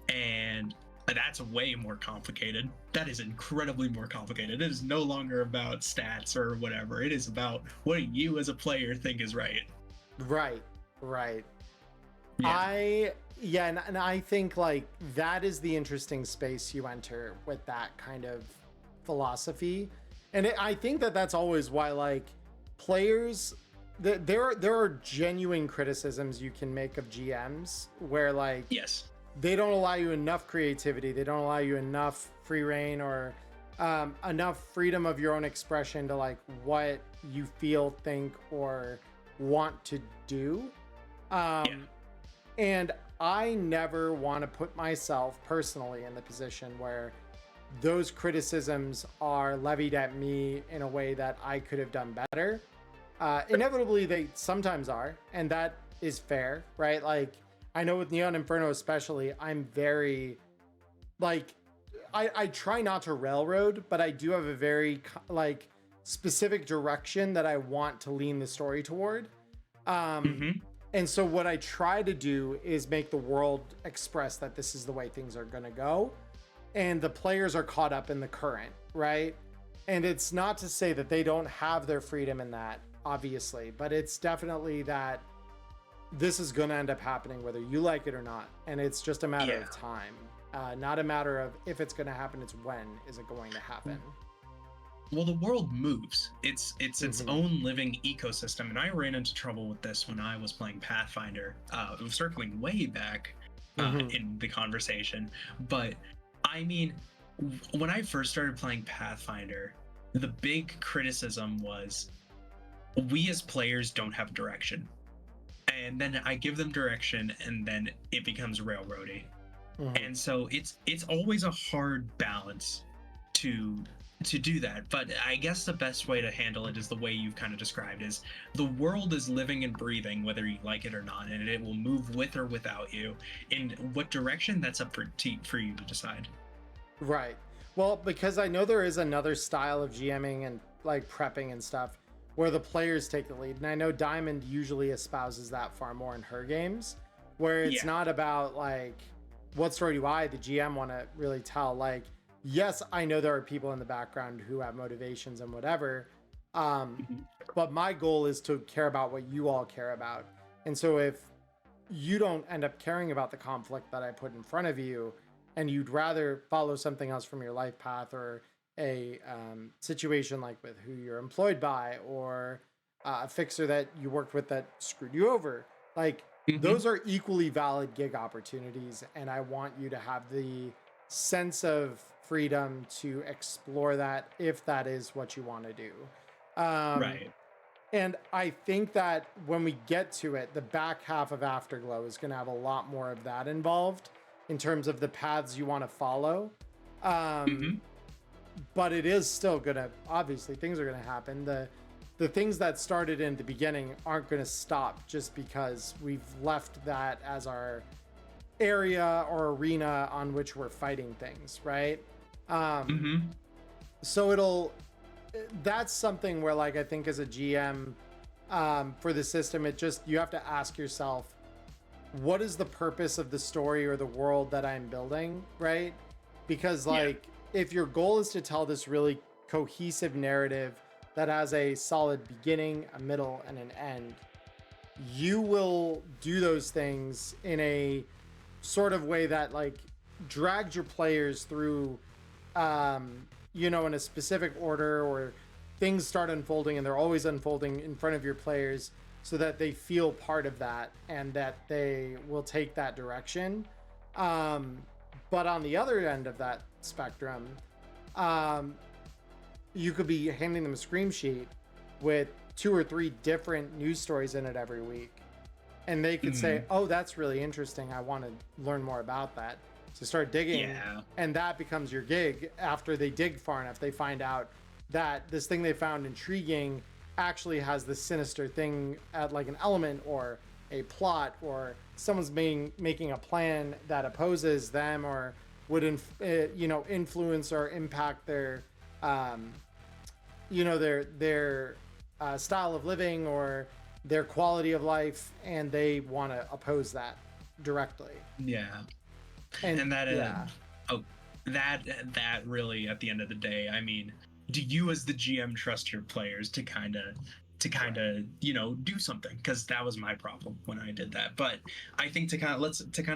And that's way more complicated. That is incredibly more complicated. It is no longer about stats or whatever. It is about what you as a player think is right. Right. Yeah. And I think, like, that is the interesting space you enter with that kind of philosophy. And I think that's always why, like, players, there are genuine criticisms you can make of GMs where, like, they don't allow you enough creativity. They don't allow you enough free reign or enough freedom of your own expression to, like, what you feel, think, or want to do. And I never want to put myself personally in the position where those criticisms are levied at me in a way that I could have done better. Inevitably, they sometimes are, and that is fair, right? Like, I know with Neon Inferno especially, I'm very, like, I try not to railroad, but I do have a very, like, specific direction that I want to lean the story toward. And so what I try to do is make the world express that this is the way things are going to go. And the players are caught up in the current, right? And it's not to say that they don't have their freedom in that, obviously, but it's definitely that this is going to end up happening whether you like it or not. And it's just a matter of time. Not a matter of if it's going to happen, it's when is it going to happen. well, the world moves. It's its Mhm. own living ecosystem, and I ran into trouble with this when I was playing Pathfinder. It was circling way back Mhm. in the conversation, but I mean, when I first started playing Pathfinder, the big criticism was we as players don't have direction, and then I give them direction, and then it becomes railroady. Mhm. And so it's always a hard balance to to do that, but I guess the best way to handle it is the way you've kind of described, is the world is living and breathing whether you like it or not, and it will move with or without you. In what direction, that's up for you to decide. Right. Well, because I know there is another style of GMing and like prepping and stuff where the players take the lead. And I know Diamond usually espouses that far more in her games, where it's Yeah. not about like what story do I, the GM, want to really tell. Like, yes, I know there are people in the background who have motivations and whatever. Um, Mhm. but my goal is to care about what you all care about. And so if you don't end up caring about the conflict that I put in front of you, and you'd rather follow something else from your life path, or a situation like with who you're employed by, or a fixer that you worked with that screwed you over, like Mhm. those are equally valid gig opportunities. And I want you to have the sense of freedom to explore that if that is what you want to do. Um, Right. and I think that when we get to it, the back half of Afterglow is going to have a lot more of that involved in terms of the paths you want to follow. Um, Mhm. but it is still going to, obviously, things are going to happen. The things that started in the beginning aren't going to stop just because we've left that as our area or arena on which we're fighting things, right? Um, Mhm. so it'll, that's something where, like, I think as a GM, for the system, it just, you have to ask yourself, what is the purpose of the story or the world that I'm building, right? Because Yeah. like, if your goal is to tell this really cohesive narrative that has a solid beginning, a middle, and an end, you will do those things in a sort of way that like drags your players through, in a specific order, or things start unfolding and they're always unfolding in front of your players, so that they feel part of that and that they will take that direction. Um, but on the other end of that spectrum, um, you could be handing them a scream sheet with two or three different news stories in it every week. And they could say, Mhm. oh, that's really interesting. I want to learn more about that. So start digging. Yeah. And that becomes your gig. After they dig far enough, they find out that this thing they found intriguing actually has this sinister thing at like an element or a plot, or someone's making a plan that opposes them, or would influence or impact their um, style of living or their quality of life, and they want to oppose that directly. Yeah. And And that yeah. oh that that really, at the end of the day, I mean, do you as the GM trust your players to kind Right. of do something? Because that was my problem when I did that. But I think to kind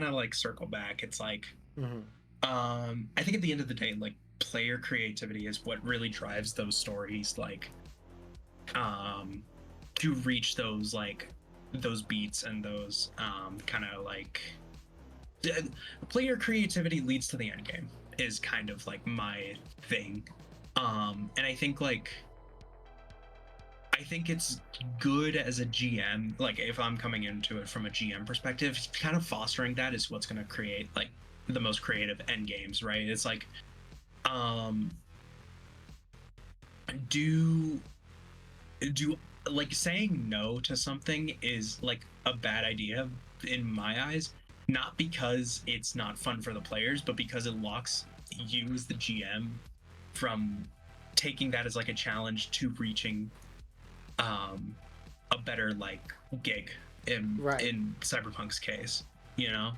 of like circle back, it's like, Hmm. I think at the end of the day, like, player creativity is what really drives those stories, like, um to reach those, like, those beats and those kind of like, uh, player creativity leads to the end game, is kind of like my thing. And I think it's good as a GM, like, if I'm coming into it from a GM perspective, kind of fostering that is what's going to create, like, the most creative end games, right? It's like, um do do like, saying no to something is like a bad idea in my eyes, not because it's not fun for the players, but because it locks you as the GM from taking that as like a challenge to reaching um a better, like, gig Right. in Cyberpunk's case, you know.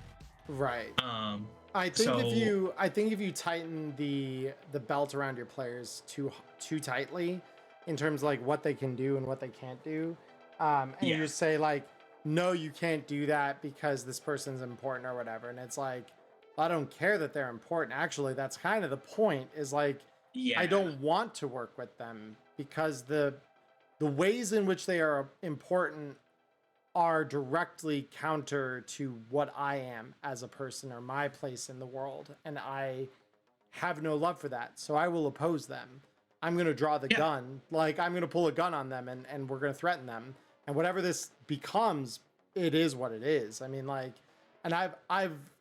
Right. um I think if so you I think if you tighten the belt around your players too tightly in terms of like what they can do and what they can't do, and you yeah. just say like, no, you can't do that because this person's important or whatever, and it's like, I don't care that they're important. Actually, that's kind of the point. Is like, Yeah. I don't want to work with them because the ways in which they are important are directly counter to what I am as a person or my place in the world, and I have no love for that. So I will oppose them. I'm going to draw the gun. Like, I'm going to pull a gun on them, and we're going to threaten them. And whatever this becomes, it is what it is. I mean, like, and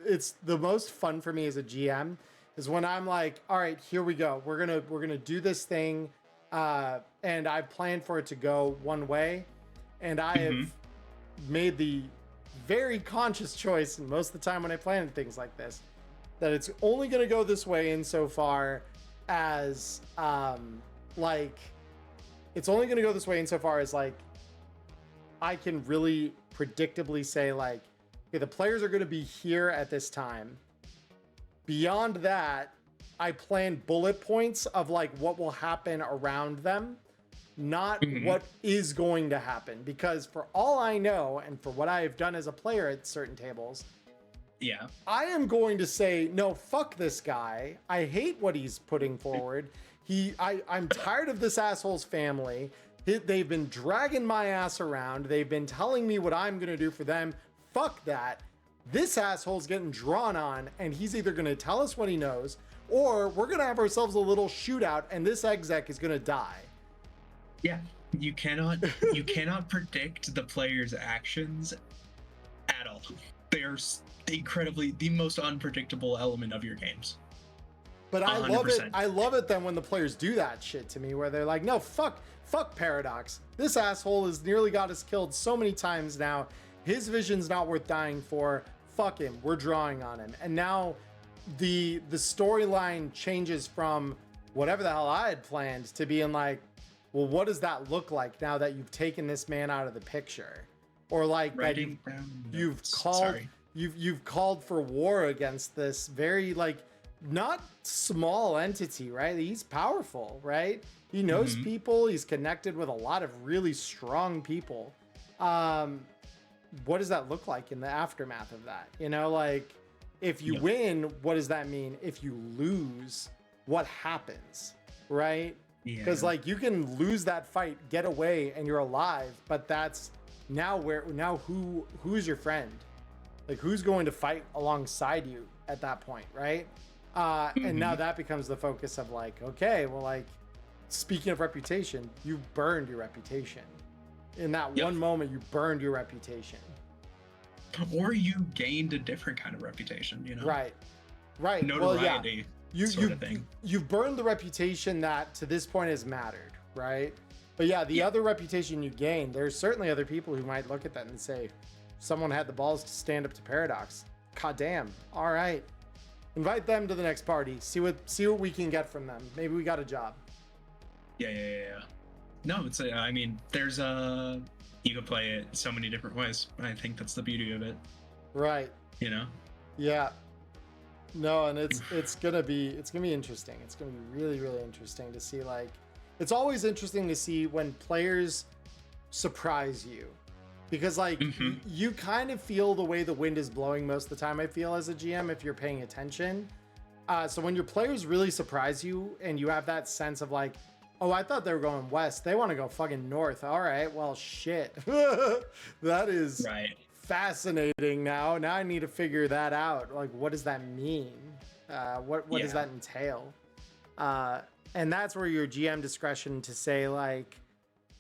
it's the most fun for me as a GM is when I'm like, all right, here we go. We're going to do this thing. And I've planned for it to go one way. And I have made the very conscious choice, and most of the time when I plan things like this, that it's only going to go this way insofar as like it's only going to go this way insofar as like I can really predictably say like, okay, the players are going to be here at this time. Beyond that, I plan bullet points of like what will happen around them, not what is going to happen. Because for all I know, and for what I have done as a player at certain tables, I am going to say, no, fuck this guy. I hate what he's putting forward. I'm tired of this asshole's family. They've been dragging my ass around. They've been telling me what I'm going to do for them. Fuck that. This asshole's getting drawn on, and he's either going to tell us what he knows, or we're going to have ourselves a little shootout, and this exec is going to die. Yeah, you cannot predict the player's actions at all. They are incredibly the most unpredictable element of your games. But I 100%. Love it. I love it then when the players do that shit to me, where they're like, no, fuck Paradox. This asshole has nearly got us killed so many times now. His vision's not worth dying for. Fuck him. We're drawing on him. And now the storyline changes from whatever the hell I had planned to being like, well, what does that look like now that you've taken this man out of the picture? Or like that you've called for war against this very like not small entity, right? He's powerful, right? He knows people. He's connected with a lot of really strong people. What does that look like in the aftermath of that? You know, like if you win, what does that mean? If you lose, what happens, right? Because like you can lose that fight, get away, and you're alive, but that's now who's your friend? Like who's going to fight alongside you at that point, right? And now that becomes the focus of like, okay, well, like speaking of reputation, you burned your reputation. In that one moment, you burned your reputation. Or you gained a different kind of reputation, you know? Right. Well, Notoriety. yeah. You've burned the reputation that to this point has mattered, right? But yeah, the other reputation you gained, there's certainly other people who might look at that and say, someone had the balls to stand up to Paradox. God damn. All right. Invite them to the next party. See what we can get from them. Maybe we got a job. Yeah. No, it's I mean, there's you can play it so many different ways. I think that's the beauty of it. Right. You know? Yeah. No, and it's gonna be interesting. It's gonna be really, really interesting to see. Like, it's always interesting to see when players surprise you, because like you kind of feel the way the wind is blowing most of the time. I feel as a GM if you're paying attention. So when your players really surprise you and you have that sense of like, oh, I thought they were going west. They want to go fucking north. All right, well, shit. That is fascinating now. Now I need to figure that out. Like, what does that mean? What does that entail? And that's where your GM discretion to say, like,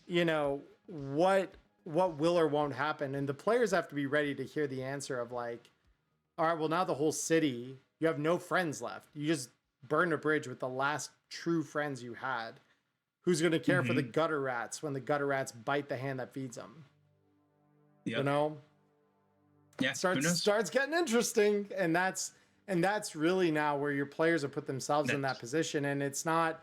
you know, what will or won't happen. And the players have to be ready to hear the answer of like, all right, well, now the whole city, you have no friends left. You just burned a bridge with the last true friends you had. Who's going to care for the gutter rats when the gutter rats bite the hand that feeds them? You know? Yeah. Starts getting interesting. And that's really now where your players have put themselves in that position. And it's not,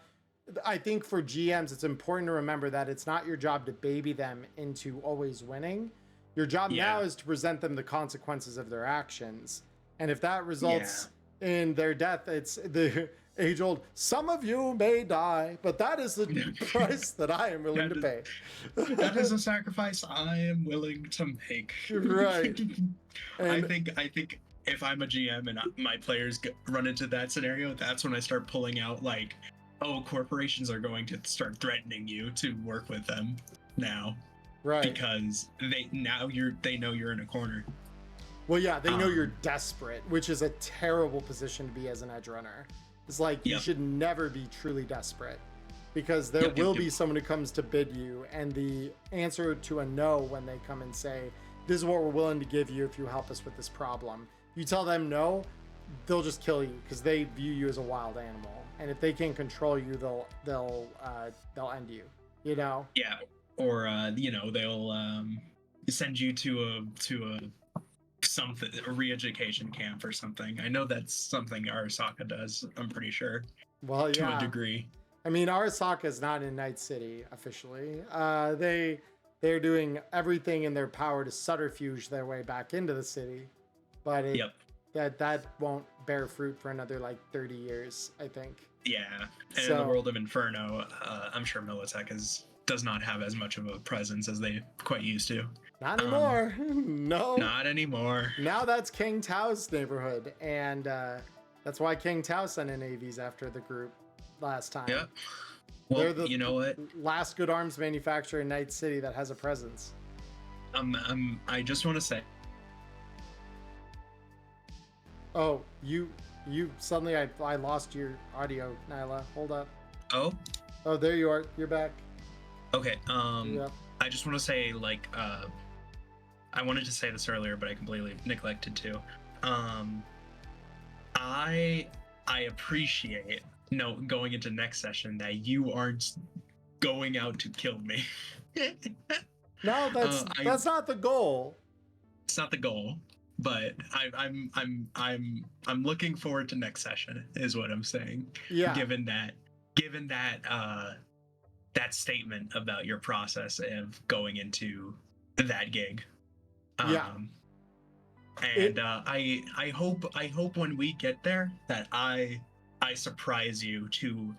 I think for GMs, it's important to remember that it's not your job to baby them into always winning. Your job now is to present them the consequences of their actions. And if that results in their death, it's the age-old, some of you may die, but that is the price that I am willing to pay. That is a sacrifice I am willing to make. Right. I think if I'm a GM and my players run into that scenario, that's when I start pulling out like, oh, corporations are going to start threatening you to work with them now, Right. because they know you're in a corner. Well, yeah, they know you're desperate, which is a terrible position to be as an edge runner. It's like you should never be truly desperate, because there will be someone who comes to bid you, and the answer to a no when they come and say, this is what we're willing to give you if you help us with this problem. You tell them no, they'll just kill you because they view you as a wild animal, and if they can't control you, they'll end you. You know? Yeah, or they'll send you to a re-education camp or something. I know that's something Arasaka does, I'm pretty sure. Well, yeah. To a degree. I mean, Arasaka's not in Night City officially. They're doing everything in their power to subterfuge their way back into the city, but that won't bear fruit for another like 30 years, I think. Yeah, and in the world of Inferno, I'm sure Militech does not have as much of a presence as they quite used to. Not anymore. No. Not anymore. Now that's King Tao's neighborhood, and that's why King Tao sent in AVs after the group last time. Yep. Well, they're the you know what? Last good arms manufacturer in Night City that has a presence. I just want to say. Oh, you suddenly I lost your audio, Nylah. Hold up. Oh, there you are. You're back. Okay. Yeah. I just want to say, like, I wanted to say this earlier, but I completely neglected to. I appreciate going into next session that you aren't going out to kill me. No, that's not the goal. It's not the goal, but I'm looking forward to next session is what I'm saying. Yeah. Given that that statement about your process of going into that gig. Yeah. And I hope when we get there that I surprise you to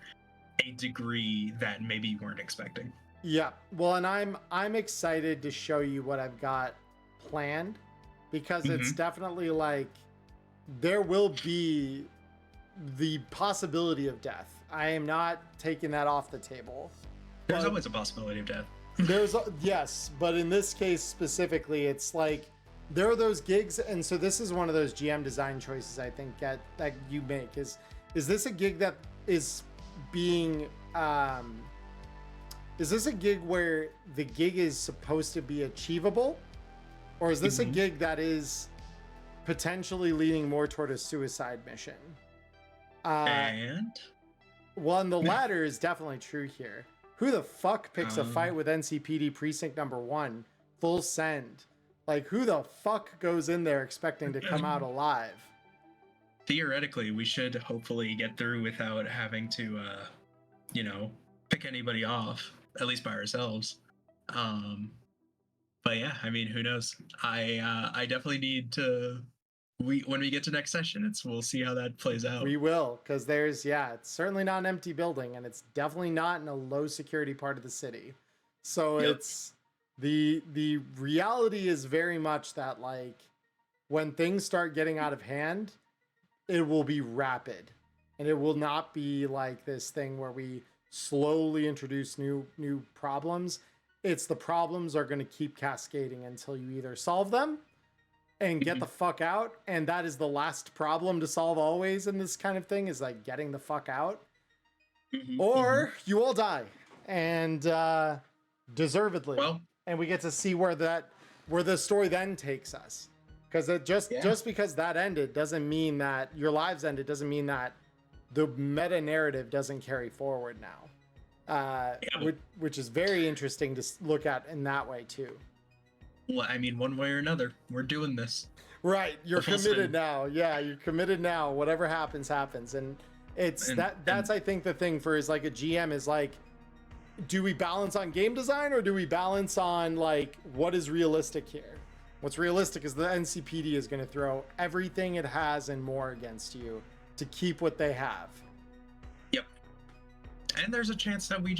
a degree that maybe you weren't expecting. Yeah. Well, and I'm excited to show you what I've got planned, because it's definitely like there will be the possibility of death. I am not taking that off the table. There's always a possibility of death. Yes, but in this case specifically, it's like there are those gigs, and so this is one of those GM design choices I think that you make is this a gig that is being is this a gig where the gig is supposed to be achievable, or is this a gig that is potentially leaning more toward a suicide mission? And the latter is definitely true here. Who the fuck picks a fight with NCPD Precinct Number 1 full send? Like, who the fuck goes in there expecting to come out alive? Theoretically, we should hopefully get through without having to, pick anybody off, at least by ourselves. But yeah, I mean, who knows? I definitely need to. When we get to next session, we'll see how that plays out. We will, because it's certainly not an empty building, and it's definitely not in a low security part of the city. So it's the reality is very much that, like, when things start getting out of hand, it will be rapid, and it will not be like this thing where we slowly introduce new problems. It's the problems are going to keep cascading until you either solve them and get the fuck out, and that is the last problem to solve always in this kind of thing, is like getting the fuck out, or you all die, and deservedly. Well, and we get to see where the story then takes us, because just because that ended doesn't mean that your lives ended, doesn't mean that the meta narrative doesn't carry forward now, which is very interesting to look at in that way too. Well, I mean, one way or another, we're doing this. Right, you're committed now. Yeah, you're committed now. Whatever happens, happens. And that's I think the thing for is like a GM is like, do we balance on game design, or do we balance on like what is realistic here? What's realistic is the NCPD is going to throw everything it has and more against you to keep what they have. Yep. And there's a chance that we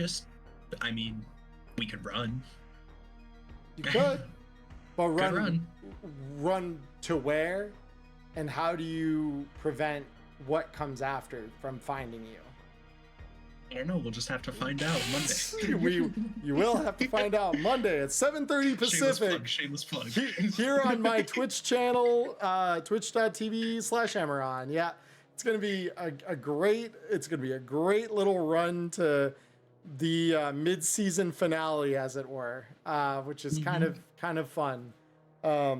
could run. You could. But run to where, and how do you prevent what comes after from finding you? I don't know. We'll just have to find out Monday. You will have to find out Monday at 7:30 Pacific. Shameless plug. Here on my Twitch channel, twitch.tv/Emmerron. Yeah, it's gonna be a great little run to the mid-season finale, as it were, which is kind of fun. Yeah.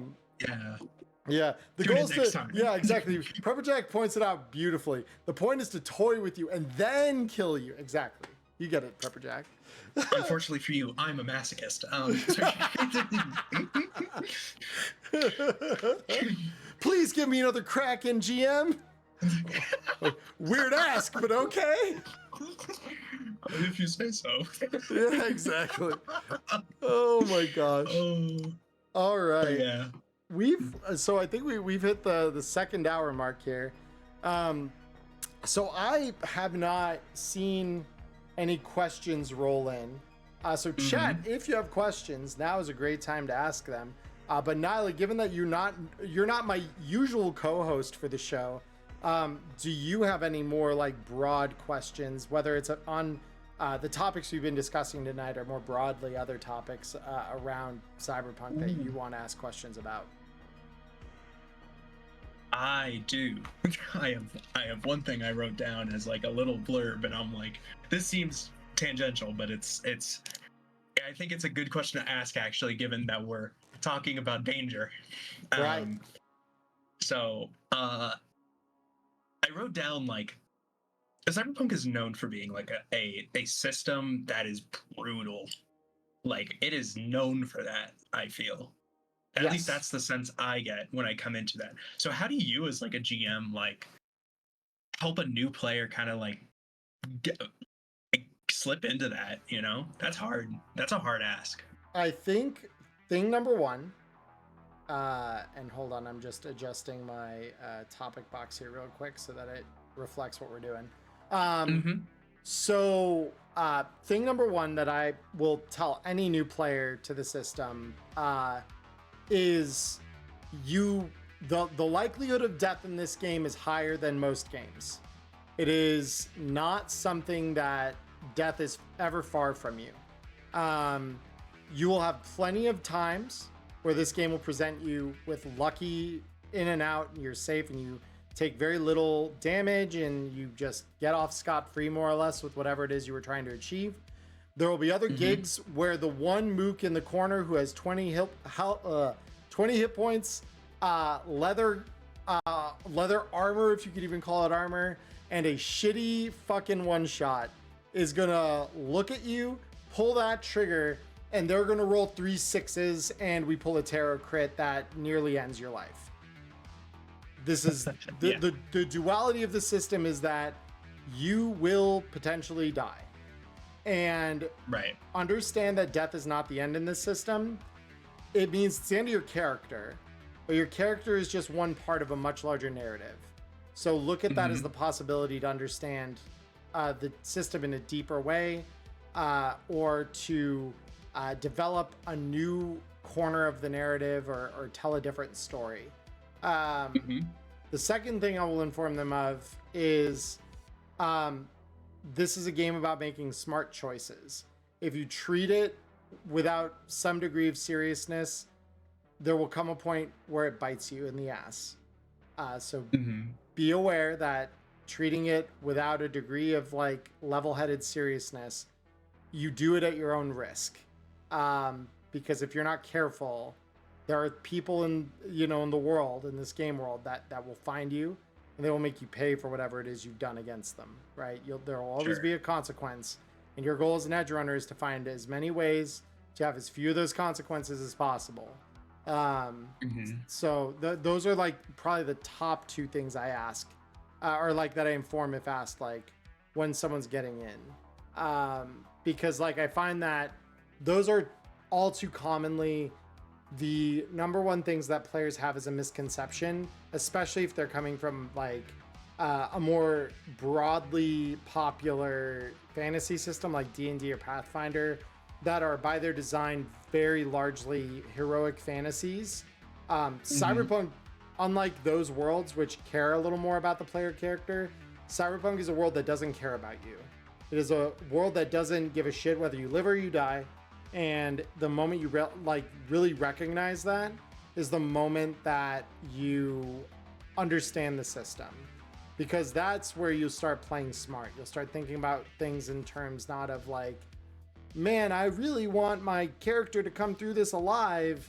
Yeah, the Tune goal in is next to, time. yeah, exactly. Prepperjack points it out beautifully. The point is to toy with you and then kill you. Exactly. You get it, Prepperjack. Unfortunately for you, I'm a masochist. Please give me another crack in GM. Weird ask, but okay. If you say so. Yeah, exactly. Oh my gosh. Oh. All right. Yeah. I think we've hit the second hour mark here. So I have not seen any questions roll in. So chat, if you have questions, now is a great time to ask them. But Nylah, given that you're not my usual co-host for the show, do you have any more like broad questions, whether it's on the topics we've been discussing tonight or more broadly other topics around Cyberpunk that you want to ask questions about? I do. I have one thing I wrote down as like a little blurb, and I'm like, this seems tangential, but it's I think it's a good question to ask, actually, given that we're talking about danger. Right. So I wrote down like, Cyberpunk is known for being like a system that is brutal. Like, it is known for that, I feel. At least that's the sense I get when I come into that. So how do you, as like a GM, like help a new player kind of like slip into that? You know, that's hard. That's a hard ask. I think thing number one, and hold on, I'm just adjusting my topic box here real quick so that it reflects what we're doing. So thing number one that I will tell any new player to the system is the likelihood of death in this game is higher than most games. It is not something that death is ever far from you. You will have plenty of times where this game will present you with lucky in and out, and you're safe and you take very little damage and you just get off scot-free more or less with whatever it is you were trying to achieve. There will be other gigs where the one mook in the corner who has 20 hit points, leather armor, if you could even call it armor, and a shitty fucking one-shot is gonna look at you, pull that trigger, and they're gonna roll 3 6s, and we pull a tarot crit that nearly ends your life. This is the duality of the system is that you will potentially die. And understand that death is not the end in this system. It means it's the end of your character, but your character is just one part of a much larger narrative. So look at that as the possibility to understand the system in a deeper way, or to develop a new corner of the narrative, or tell a different story. The second thing I will inform them of is this is a game about making smart choices. If you treat it without some degree of seriousness, there will come a point where it bites you in the ass. So be aware that treating it without a degree of like level-headed seriousness, you do it at your own risk. Because if you're not careful, there are people in the world, in this game world, that will find you, and they will make you pay for whatever it is you've done against them, right? There will always be a consequence, and your goal as an edge runner is to find as many ways to have as few of those consequences as possible. So those are like probably the top two things I ask, or like that I inform if asked, like when someone's getting in, because like I find that those are all too commonly the number one things that players have as a misconception, especially if they're coming from like a more broadly popular fantasy system like D&D or Pathfinder, that are by their design very largely heroic fantasies. Cyberpunk, unlike those worlds which care a little more about the player character, Cyberpunk is a world that doesn't care about you. It is a world that doesn't give a shit whether you live or you die. And the moment you really recognize that is the moment that you understand the system, because that's where you start playing smart. You'll start thinking about things in terms not of like, man, I really want my character to come through this alive,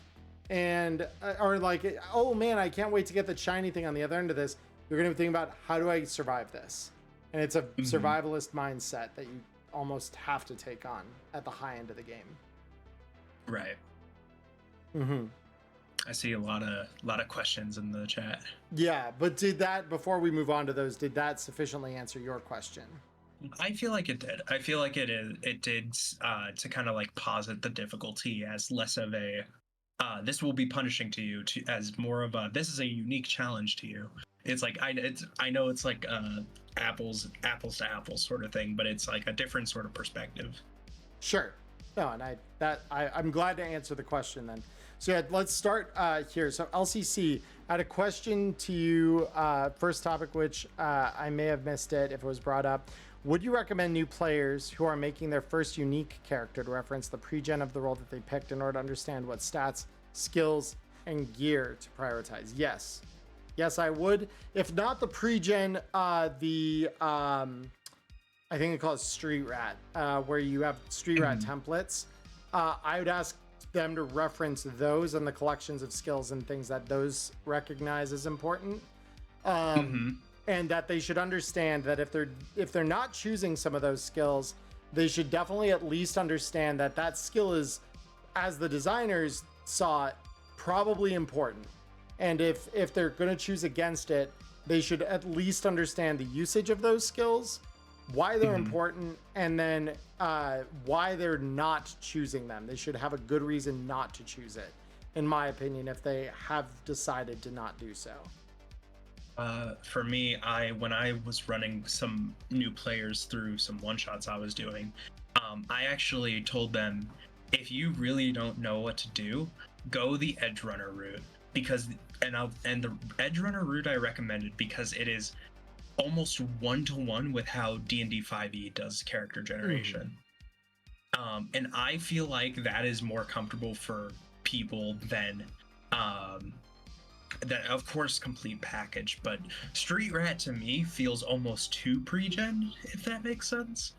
and or like, oh man, I can't wait to get the shiny thing on the other end of this. You're going to be thinking about, how do I survive this? And it's a survivalist mindset that you almost have to take on at the high end of the game. Right. Mm-hmm. I see a lot of questions in the chat. Yeah, but before we move on to those, did that sufficiently answer your question? I feel like it did. I feel like it did to kind of like posit the difficulty as less of a this will be punishing to you, as more of a, this is a unique challenge to you. It's like I know it's like apples to apples sort of thing, but it's like a different sort of perspective. Sure. No, and I'm glad to answer the question then. So yeah, let's start here. So LCC, I had a question to you. First topic, which I may have missed it if it was brought up. Would you recommend new players who are making their first unique character to reference the pre-gen of the role that they picked in order to understand what stats, skills, and gear to prioritize? Yes. Yes, I would. If not the pre-gen, I think they call it Street Rat, where you have Street Rat templates. I would ask them to reference those and the collections of skills and things that those recognize as important. And that they should understand that if they're not choosing some of those skills, they should definitely at least understand that that skill is, as the designers saw it, probably important. And if they're going to choose against it, they should at least understand the usage of those skills, why they're important, and then why they're not choosing them. They should have a good reason not to choose it, in my opinion, if they have decided to not do so. For me, when I was running some new players through some one-shots I was doing, I actually told them, if you really don't know what to do, go the edge runner route, because and the edge runner route I recommended because it is almost one-to-one with how D&D 5e does character generation. And I feel like that is more comfortable for people than that, of course, complete package, but Street Rat to me feels almost too pre-gen, if that makes sense.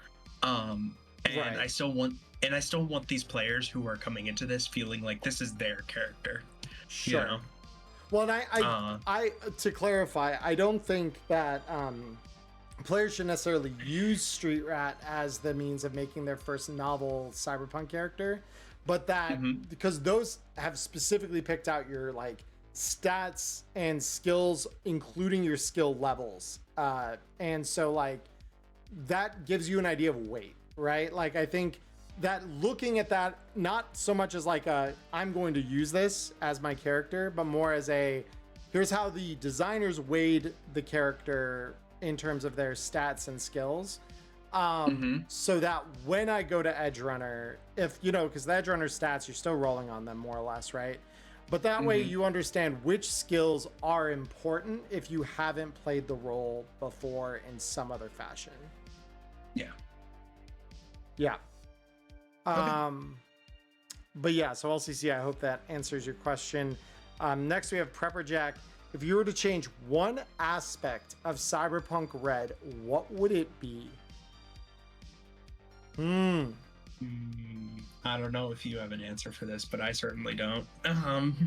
And right. I still want these players who are coming into this feeling like this is their character. Sure. You know? Well, and I to clarify, I don't think that players should necessarily use Street Rat as the means of making their first novel cyberpunk character, but that because those have specifically picked out your like stats and skills, including your skill levels, and so like that gives you an idea of weight, right? Like I think that looking at that not so much as like I'm going to use this as my character, but more as here's how the designers weighed the character in terms of their stats and skills, so that when I go to Edge Runner, if you know, because the Edge Runner stats, you're still rolling on them more or less, right? But that way you understand which skills are important if you haven't played the role before in some other fashion. Yeah. But yeah, so LCC, I hope that answers your question. Next we have Prepper Jack. If you were to change one aspect of Cyberpunk RED, what would it be? I don't know if you have an answer for this, but I certainly don't.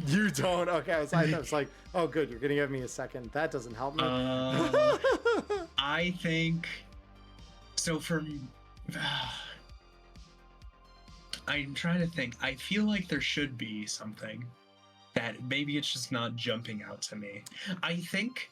You don't? Okay, I was like, oh good, you're gonna give me a second. That doesn't help me. I think so. I'm trying to think. I feel like there should be something that maybe it's just not jumping out to me. I think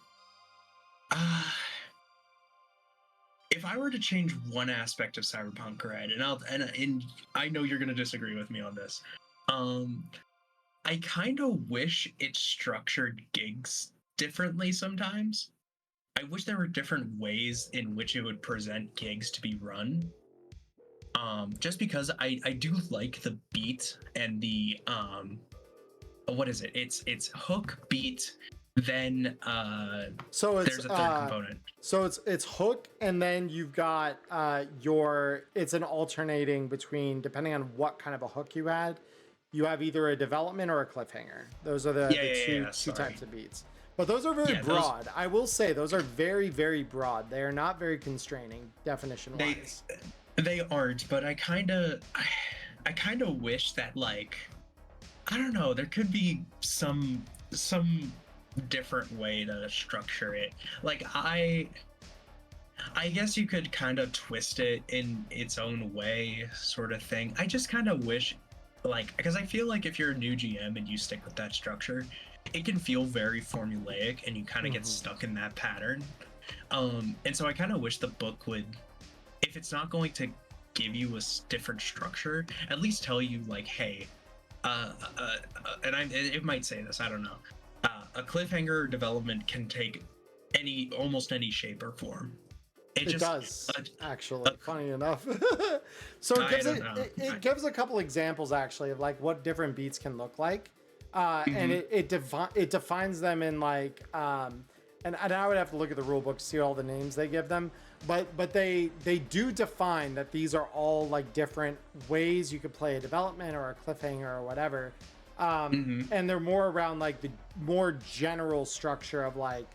if I were to change one aspect of Cyberpunk RED, and I know you're gonna disagree with me on this, I kind of wish it structured gigs differently sometimes. I wish there were different ways in which it would present gigs to be run. Just because I do like the beat and the what is it? It's hook, beat, then So it's there's a third component. So it's hook, and then you've got it's an alternating between, depending on what kind of a hook you had, you have either a development or a cliffhanger. Those are the two types of beats. But those are very broad. I will say those are very, very broad. They are not very constraining definition wise. They aren't, but I kind of wish that, like, I don't know, there could be some different way to structure it. Like, I guess you could kind of twist it in its own way, sort of thing. I just kind of wish, like, because I feel like if you're a new GM and you stick with that structure, it can feel very formulaic and you kind of get stuck in that pattern. And so I kind of wish the book would, if it's not going to give you a different structure, at least tell you, like, hey, and it might say this, I don't know. A cliffhanger development can take almost any shape or form. It does, actually, funny enough. So it gives a couple examples, actually, of like what different beats can look like. And it defines them in, like, and I would have to look at the rule book to see all the names they give them, but they do define that these are all, like, different ways you could play a development or a cliffhanger or whatever. And they're more around, like, the more general structure of, like,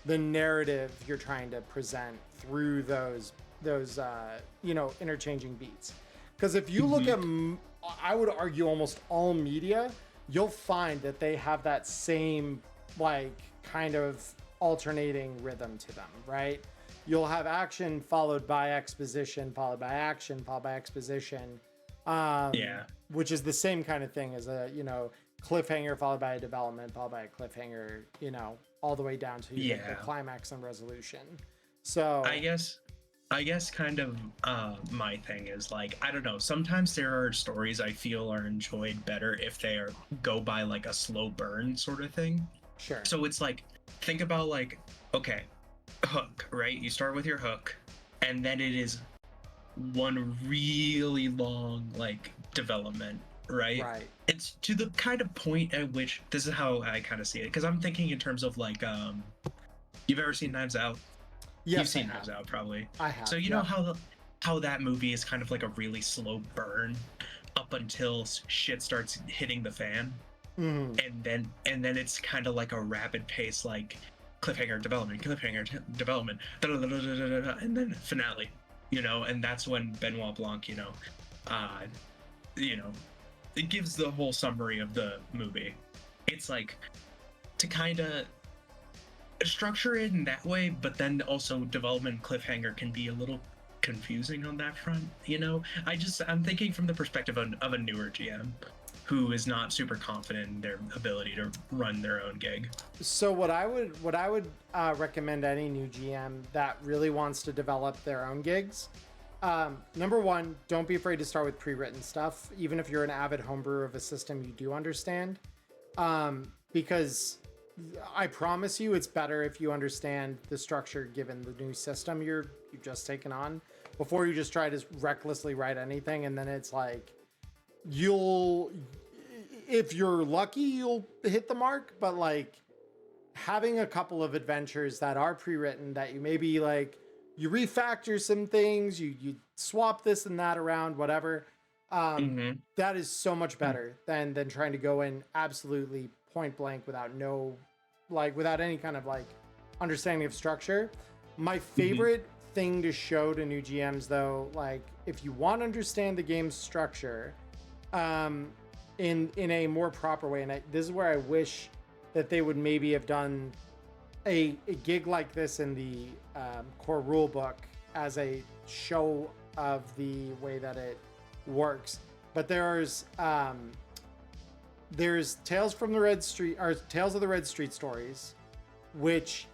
the narrative you're trying to present through those interchanging beats. Because if you look at, I would argue, almost all media, you'll find that they have that same, like, kind of alternating rhythm to them, right? You'll have action followed by exposition, followed by action, followed by exposition. Which is the same kind of thing as a, cliffhanger followed by a development, followed by a cliffhanger, all the way down to the climax and resolution. So I guess kind of my thing is, like, I don't know, sometimes there are stories I feel are enjoyed better if they go by, like, a slow burn sort of thing. Sure. So it's like, think about, like, okay, hook, right? You start with your hook, and then it is one really long, like, development, right? Right. It's to the kind of point at which, this is how I kind of see it, because I'm thinking in terms of, like, you've ever seen Knives Out? Yes, you've seen Knives Out, probably. I have. So you know how that movie is kind of like a really slow burn up until shit starts hitting the fan, and then it's kind of like a rapid pace, like, cliffhanger development, and then finale, and that's when Benoit Blanc, it gives the whole summary of the movie. It's like to kind of structure it in that way, but then also development cliffhanger can be a little confusing on that front. I'm thinking from the perspective of a newer GM who is not super confident in their ability to run their own gig. So what I would recommend any new GM that really wants to develop their own gigs, number one, don't be afraid to start with pre-written stuff, even if you're an avid homebrewer of a system you do understand, because I promise you it's better if you understand the structure given the new system you've just taken on, before you just try to recklessly write anything, and then it's like, if you're lucky, you'll hit the mark, but, like, having a couple of adventures that are pre-written, that you maybe, like, you refactor some things, you swap this and that around, whatever, that is so much better than trying to go in absolutely point blank without any kind of, like, understanding of structure. My favorite thing to show to new GMs, though, like, if you want to understand the game's structure in a more proper way, and this is where I wish that they would maybe have done a gig like this in the core rule book as a show of the way that it works. But there's Tales of the Red Street stories, which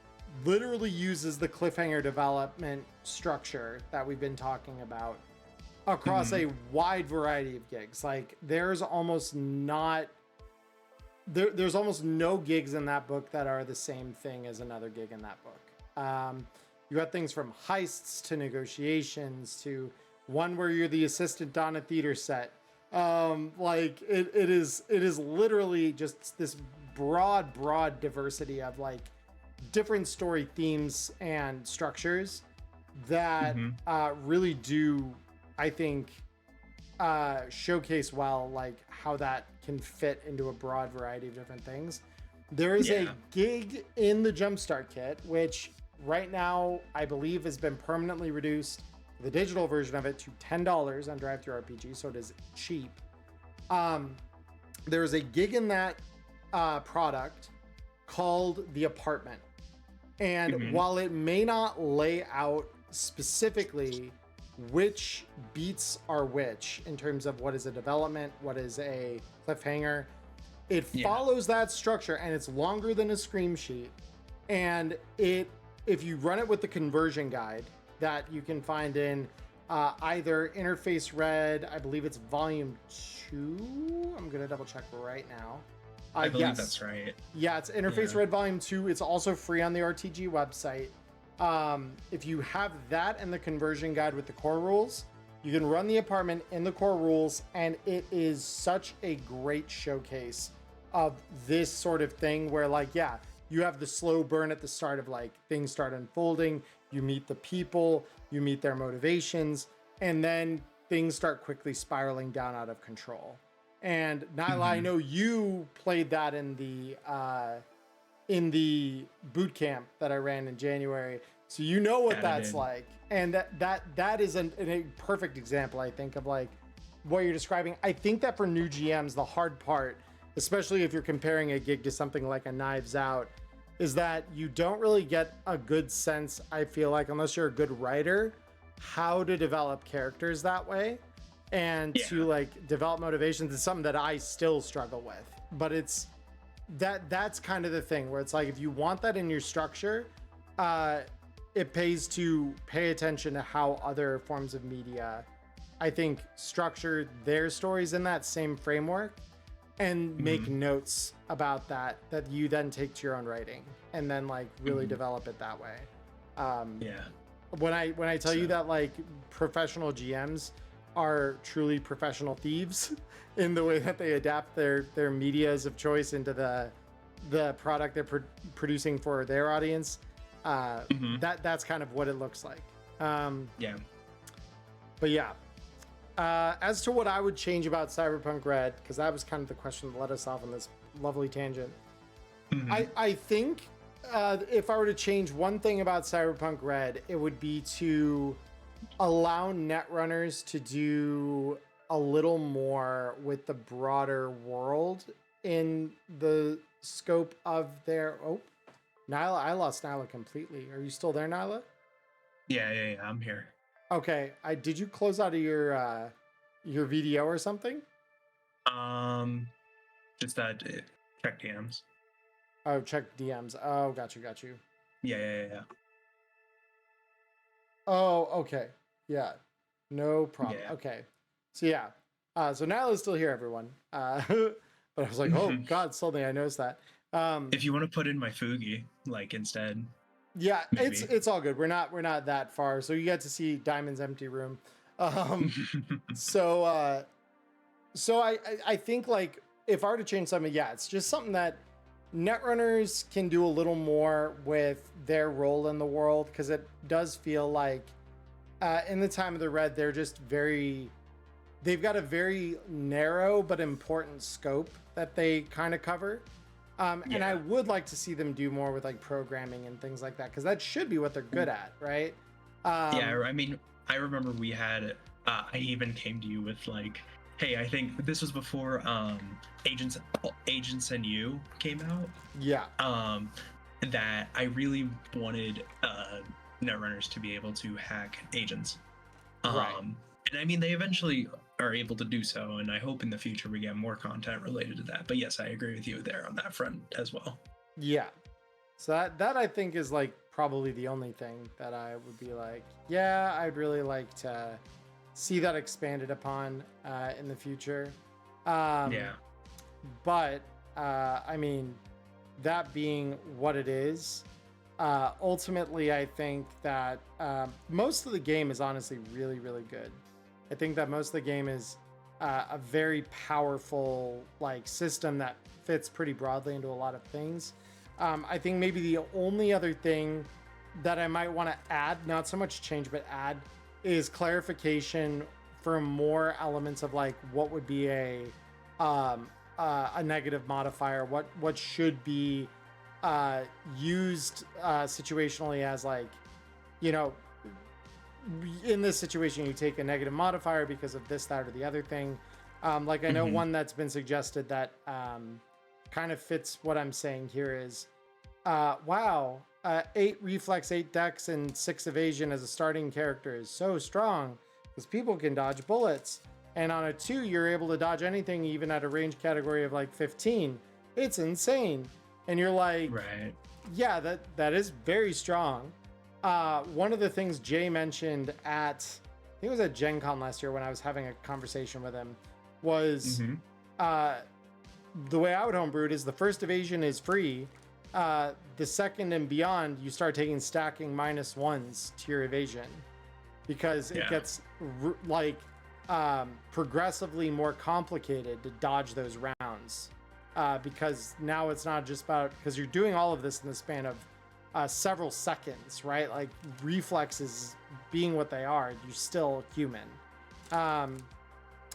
literally uses the cliffhanger development structure that we've been talking about across a wide variety of gigs. Like, there's almost no gigs in that book that are the same thing as another gig in that book. You got things from heists to negotiations to one where you're the assistant on a theater set. Like, it is literally just this broad diversity of like different story themes and structures that really do, I think, showcase well like how that can fit into a broad variety of different things. There is a gig in the Jumpstart kit, which right now I believe has been permanently reduced, the digital version of it, to $10 on DriveThruRPG, so it is cheap. There's a gig in that product called The Apartment. And while it may not lay out specifically which beats are which in terms of what is a development, what is a cliffhanger, it follows that structure, and it's longer than a scream sheet. And if you run it with the conversion guide that you can find in either Interface Red, I believe it's volume 2. I'm gonna double check right now. I believe that's right. Yeah, it's Interface Red volume 2. It's also free on the RTG website. If you have that and the conversion guide with the core rules, you can run The Apartment in the core rules, and it is such a great showcase of this sort of thing where like, yeah, you have the slow burn at the start of like things start unfolding, you meet the people, you meet their motivations, and then things start quickly spiraling down out of control. And Nylah, I know you played that in the boot camp that I ran in January, so you know what that's like. And that is a perfect example, I think, of like what you're describing. I think that for new GMs, the hard part, especially if you're comparing a gig to something like a Knives Out, is that you don't really get a good sense, I feel like, unless you're a good writer, how to develop characters that way and to like develop motivations. Is something that I still struggle with. But it's that's kind of the thing where it's like, if you want that in your structure, it pays to pay attention to how other forms of media, I think, structure their stories in that same framework, and make notes about that you then take to your own writing, and then like really develop it that way. When I tell you that like professional GMs are truly professional thieves in the way that they adapt their medias of choice into the product they're producing for their audience, that's kind of what it looks like. But yeah. As to what I would change about Cyberpunk RED, because that was kind of the question that led us off on this lovely tangent. I think if I were to change one thing about Cyberpunk RED, it would be to allow netrunners to do a little more with the broader world in the scope of their... Oh, Nylah, I lost Nylah completely. Are you still there, Nylah? Yeah, I'm here. Okay, did you close out of your VDO or something? Just that check DMs. Oh, check DMs. Oh, got you. Yeah. Oh, okay. Yeah, no problem. Yeah. Okay, so yeah, so Nylah is still here, everyone. But I was like, oh God, suddenly I noticed that. If you want to put in my Fugi, like, instead. Yeah, maybe. it's all good. We're not that far, so you get to see Diamond's empty room. So I think like if I were to change something, it's just something that netrunners can do a little more with their role in the world, because it does feel like in the time of the Red, they've got a very narrow but important scope that they kind of cover. And I would like to see them do more with like programming and things like that, because that should be what they're good at, right? I mean, I remember we had, I even came to you with like, hey, I think this was before Agents and You came out. Yeah. That I really wanted netrunners to be able to hack agents. Right. And I mean, they eventually are able to do so, and I hope in the future we get more content related to that. But yes, I agree with you there on that front as well. Yeah. So that I think is like probably the only thing that I would be like, yeah, I'd really like to see that expanded upon in the future. But I mean, that being what it is, ultimately I think that most of the game is honestly really, really good. I think that most of the game is a very powerful like system that fits pretty broadly into a lot of things. I think maybe the only other thing that I might want to add, not so much change, but add, is clarification for more elements of like what would be a negative modifier, what should be used situationally as like, you know, in this situation you take a negative modifier because of this, that, or the other thing. Like I know one that's been suggested that kind of fits what I'm saying here is, wow, 8 reflex, 8 dex, and 6 evasion as a starting character is so strong because people can dodge bullets. And on a 2, you're able to dodge anything even at a range category of like 15. It's insane. And you're like, right. Yeah, that is very strong. One of the things Jay mentioned at, I think it was at Gen Con last year when I was having a conversation with him, was the way I would homebrew it is the first evasion is free. The second and beyond, you start taking stacking -1s to your evasion because it gets progressively more complicated to dodge those rounds. Because now it's not just about, because you're doing all of this in the span of several seconds, right? Like reflexes being what they are, you're still human. And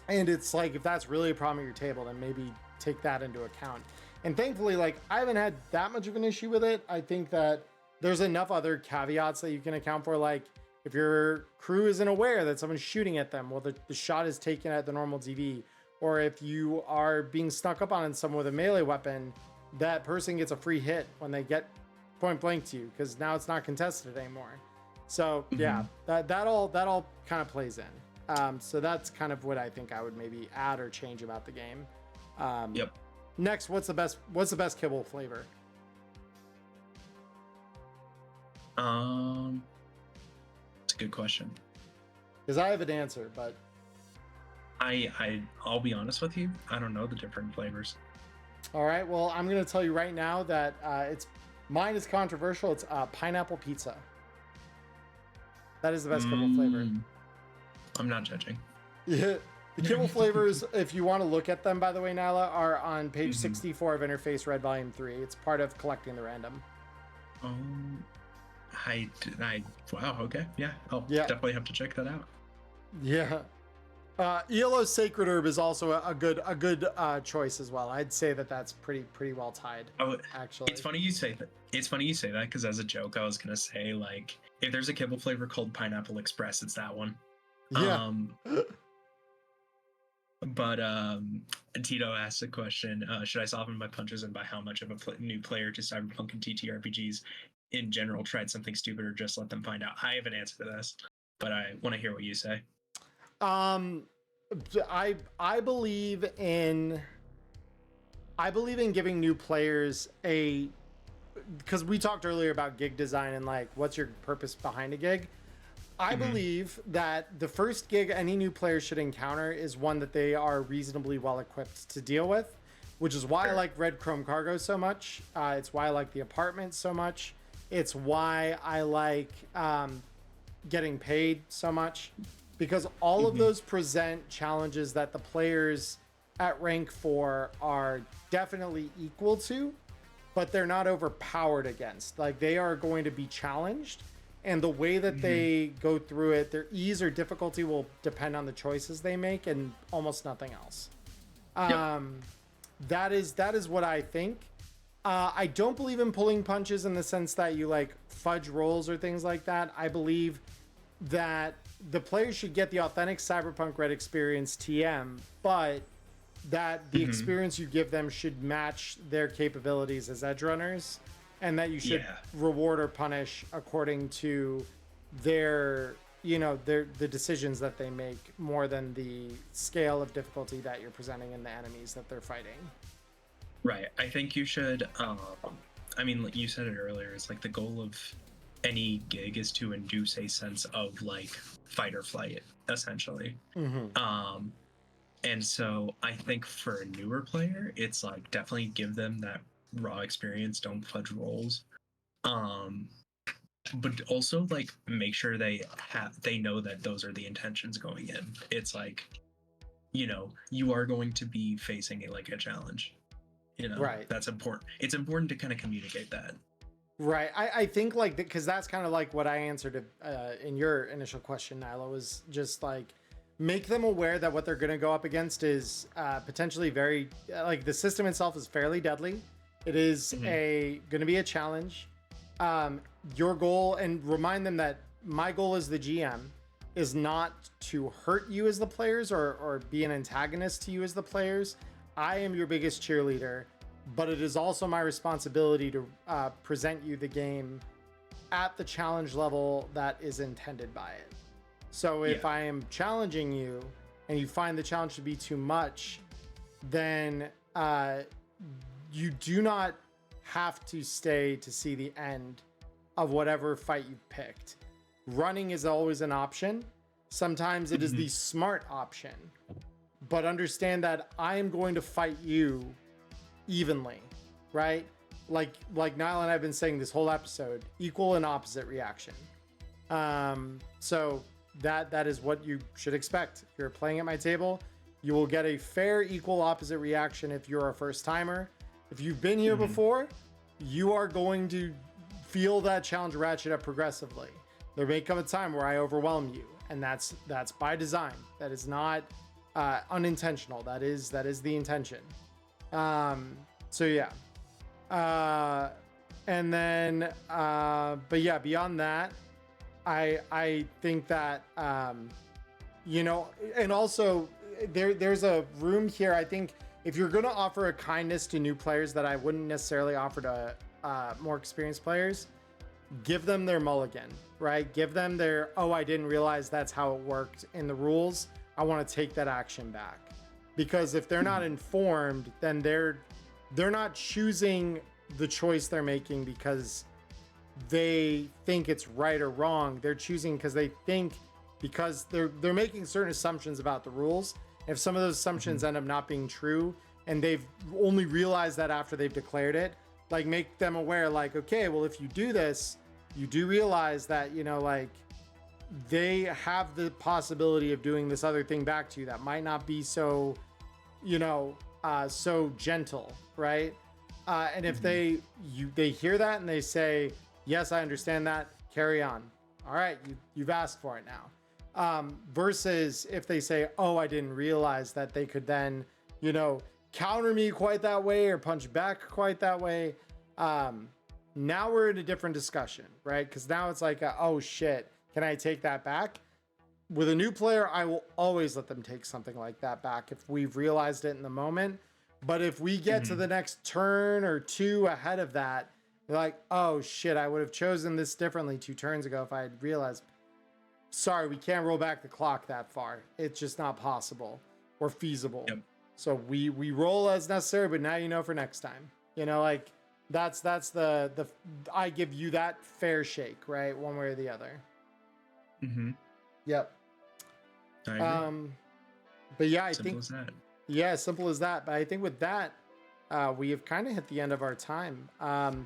it's like, if that's really a problem at your table, then maybe take that into account. And thankfully, like, I haven't had that much of an issue with it. I think that there's enough other caveats that you can account for. Like, if your crew isn't aware that someone's shooting at them, well, the shot is taken at the normal DV. Or if you are being snuck up on someone with a melee weapon, that person gets a free hit when they get point blank to you, because now it's not contested anymore. So yeah, that all kind of plays in. So that's kind of what I think I would maybe add or change about the game. Next, what's the best kibble flavor? It's a good question. Because I have an answer, but I'll be honest with you, I don't know the different flavors. All right, well, I'm gonna tell you right now that mine is controversial. It's pineapple pizza. That is the best kibble flavor. I'm not judging. Yeah. The kibble flavors, if you want to look at them, by the way, Nylah, are on page 64 of Interface Red Volume 3. It's part of collecting the random. Wow, okay. Yeah, I'll definitely have to check that out. Yeah. ELO's Sacred Herb is also a good choice as well. I'd say that's pretty well tied. Oh, actually. It's funny you say that. Because as a joke, I was going to say, like, if there's a kibble flavor called Pineapple Express, it's that one. Yeah. But Tito asked a question, should I soften my punches and by how much of a new player to Cyberpunk and TTRPGs in general tried something stupid or just let them find out? I have an answer to this, but I want to hear what you say. I believe in giving new players because we talked earlier about gig design and like what's your purpose behind a gig. I believe that the first gig any new player should encounter is one that they are reasonably well equipped to deal with, which is why I like Red Chrome Cargo so much. It's why I like the apartment so much. It's why I like getting paid so much, because all of those present challenges that the players at rank 4 are definitely equal to, but they're not overpowered against. Like, they are going to be challenged. And the way that they go through it, their ease or difficulty will depend on the choices they make and almost nothing else. That is what I think. I don't believe in pulling punches in the sense that you like fudge rolls or things like that. I believe that the players should get the authentic Cyberpunk RED experience TM, but that the experience you give them should match their capabilities as edge runners. And that you should reward or punish according to their the decisions that they make more than the scale of difficulty that you're presenting in the enemies that they're fighting. Right. I think you should, I mean, like you said it earlier, it's like the goal of any gig is to induce a sense of like fight or flight, essentially. And so I think for a newer player, it's like definitely give them that raw experience, don't fudge rolls, but also like make sure they know that those are the intentions going in. It's like, you are going to be facing a challenge. Right. That's important. It's important to kind of communicate that. Right. I think like because that's kind of like what I answered in your initial question, Nylah, was just like make them aware that what they're going to go up against is potentially very like the system itself is fairly deadly. It is going to be a challenge. Your goal, and remind them that my goal as the GM is not to hurt you as the players or be an antagonist to you as the players. I am your biggest cheerleader, but it is also my responsibility to present you the game at the challenge level that is intended by it. So if I am challenging you and you find the challenge to be too much, then you do not have to stay to see the end of whatever fight you picked. Running is always an option. Sometimes it is the smart option, but understand that I am going to fight you evenly, right? Like Nylah and I've been saying this whole episode, equal and opposite reaction. So that is what you should expect. If you're playing at my table, you will get a fair, equal, opposite reaction if you're a first timer. If you've been here before, you are going to feel that challenge ratchet up progressively. There may come a time where I overwhelm you, and that's by design. That is not unintentional. That is the intention. So yeah. And then but yeah, beyond that, I think that and also there's a room here. I think if you're going to offer a kindness to new players that I wouldn't necessarily offer to more experienced players, give them their mulligan, right? Give them their, oh, I didn't realize that's how it worked in the rules. I want to take that action back. Because if they're not informed, then they're not choosing the choice they're making because they think it's right or wrong. They're choosing because they think, because they're making certain assumptions about the rules. If some of those assumptions end up not being true and they've only realized that after they've declared it, like make them aware, like, okay, well, if you do this, you do realize that, they have the possibility of doing this other thing back to you that might not be so, so gentle, right? And if they hear that and they say, yes, I understand that, carry on. All right, you've asked for it now. Versus if they say, oh, I didn't realize that they could then, counter me quite that way or punch back quite that way. Now we're in a different discussion, right? Because now it's like, oh shit, can I take that back? With a new player, I will always let them take something like that back if we've realized it in the moment. But if we get to the next turn or two ahead of that, they're like, oh shit, I would have chosen this differently 2 turns ago if I had realized. Sorry, we can't roll back the clock that far. It's just not possible or feasible. Yep. So we roll as necessary, but now you know for next time. That's the I give you that fair shake, right? One way or the other. Yep. But yeah, I think as that. Yeah, simple as that. But I think with that, we have kind of hit the end of our time. Nylah,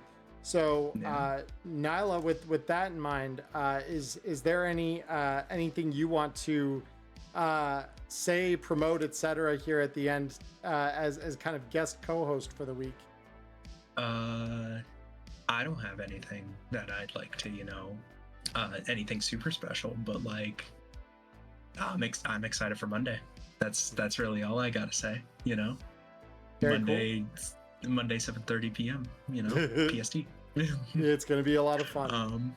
with that in mind, is there anything you want to say, promote, etc. here at the end as kind of guest co-host for the week? I don't have anything that I'd like to, anything super special, but I'm excited for Monday. That's really all I gotta say. Very Monday, cool. Monday 7:30 p.m. PST. It's gonna be a lot of fun.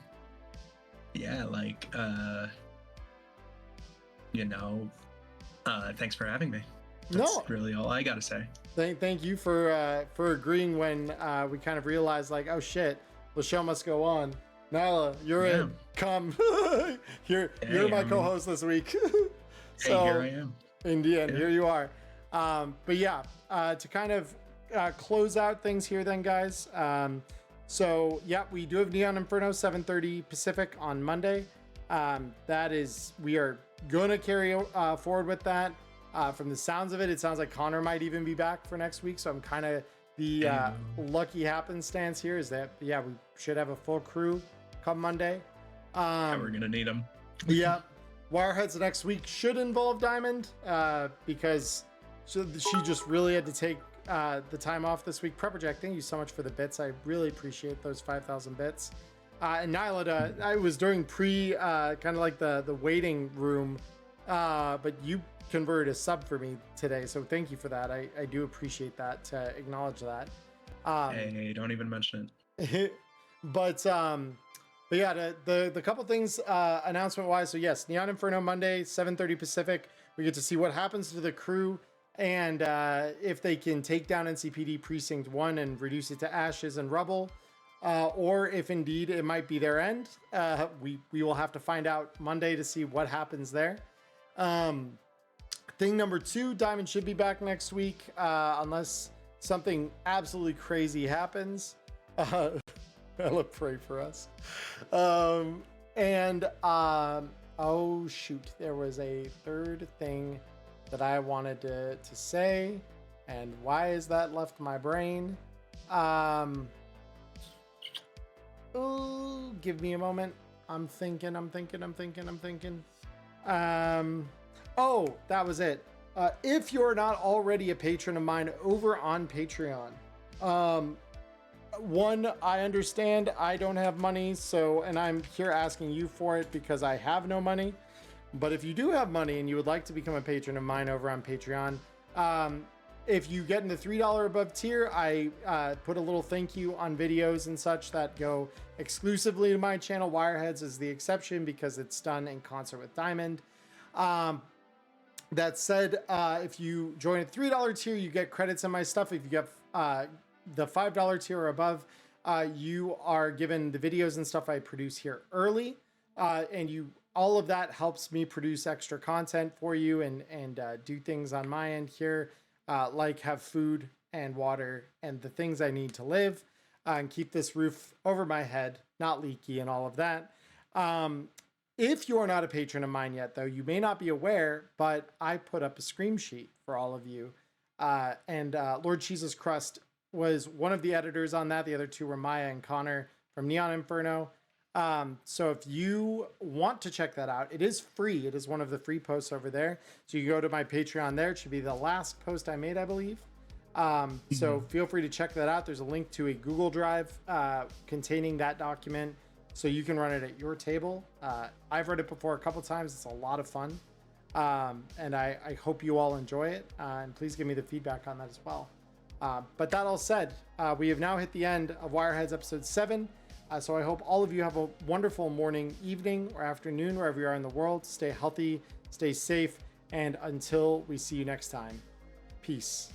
Thanks for having me. That's really all I gotta say. Thank you for agreeing when we kind of realized, like, oh shit, the show must go on. Nylah, you're in. Come. You're my co-host this week. So, here I am. In the end, here you are. But yeah, to kind of close out things here then, guys. So yeah, we do have Neon Inferno 7:30 Pacific on Monday. We are gonna carry forward with that. From the sounds of it, it sounds like Connor might even be back for next week. So I'm kind of the lucky happenstance here is that, we should have a full crew come Monday. We're gonna need them. Yeah. Wireheads next week should involve Diamond because she just really had to take the time off this week. Prepperjack, thank you so much for the bits. I really appreciate those 5,000 bits. And Nylah, I was during kind of like the waiting room, but you converted a sub for me today, so thank you for that. I do appreciate that, to acknowledge that. Hey, don't even mention it. But yeah, the couple things announcement wise. So yes, Neon Inferno Monday, 7:30 Pacific. We get to see what happens to the crew and if they can take down NCPD Precinct 1 and reduce it to ashes and rubble, or if indeed it might be their end. We will have to find out Monday to see what happens there. Thing number 2, Diamond should be back next week unless something absolutely crazy happens. Ella, pray for us. Oh shoot, there was a third thing that I wanted to say, and why is that left my brain? Oh, give me a moment. I'm thinking. Oh, that was it. If you're not already a patron of mine over on Patreon, one, I understand I don't have money, and I'm here asking you for it because I have no money. But if you do have money and you would like to become a patron of mine over on Patreon, if you get in the $3 above tier, I put a little thank you on videos and such that go exclusively to my channel. Wireheads is the exception because it's done in concert with Diamond. That said, if you join a $3 tier, you get credits in my stuff. If you get the $5 tier or above, you are given the videos and stuff I produce here early, and all of that helps me produce extra content for you and do things on my end here, like have food and water and the things I need to live, and keep this roof over my head not leaky and all of that. If you're not a patron of mine yet, though, you may not be aware, but I put up a scream sheet for all of you, and Lord Jesus Crust was one of the editors on that. The other two were Maya and Connor from Neon Inferno. So if you want to check that out, it is free. It is one of the free posts over there. So you go to my Patreon there. It should be the last post I made, I believe. So feel free to check that out. There's a link to a Google Drive containing that document, so you can run it at your table. I've read it before a couple times. It's a lot of fun. And I hope you all enjoy it. And please give me the feedback on that as well. But that all said, we have now hit the end of Wireheads episode 7. So I hope all of you have a wonderful morning, evening, or afternoon, wherever you are in the world. Stay healthy, stay safe, and until we see you next time, peace.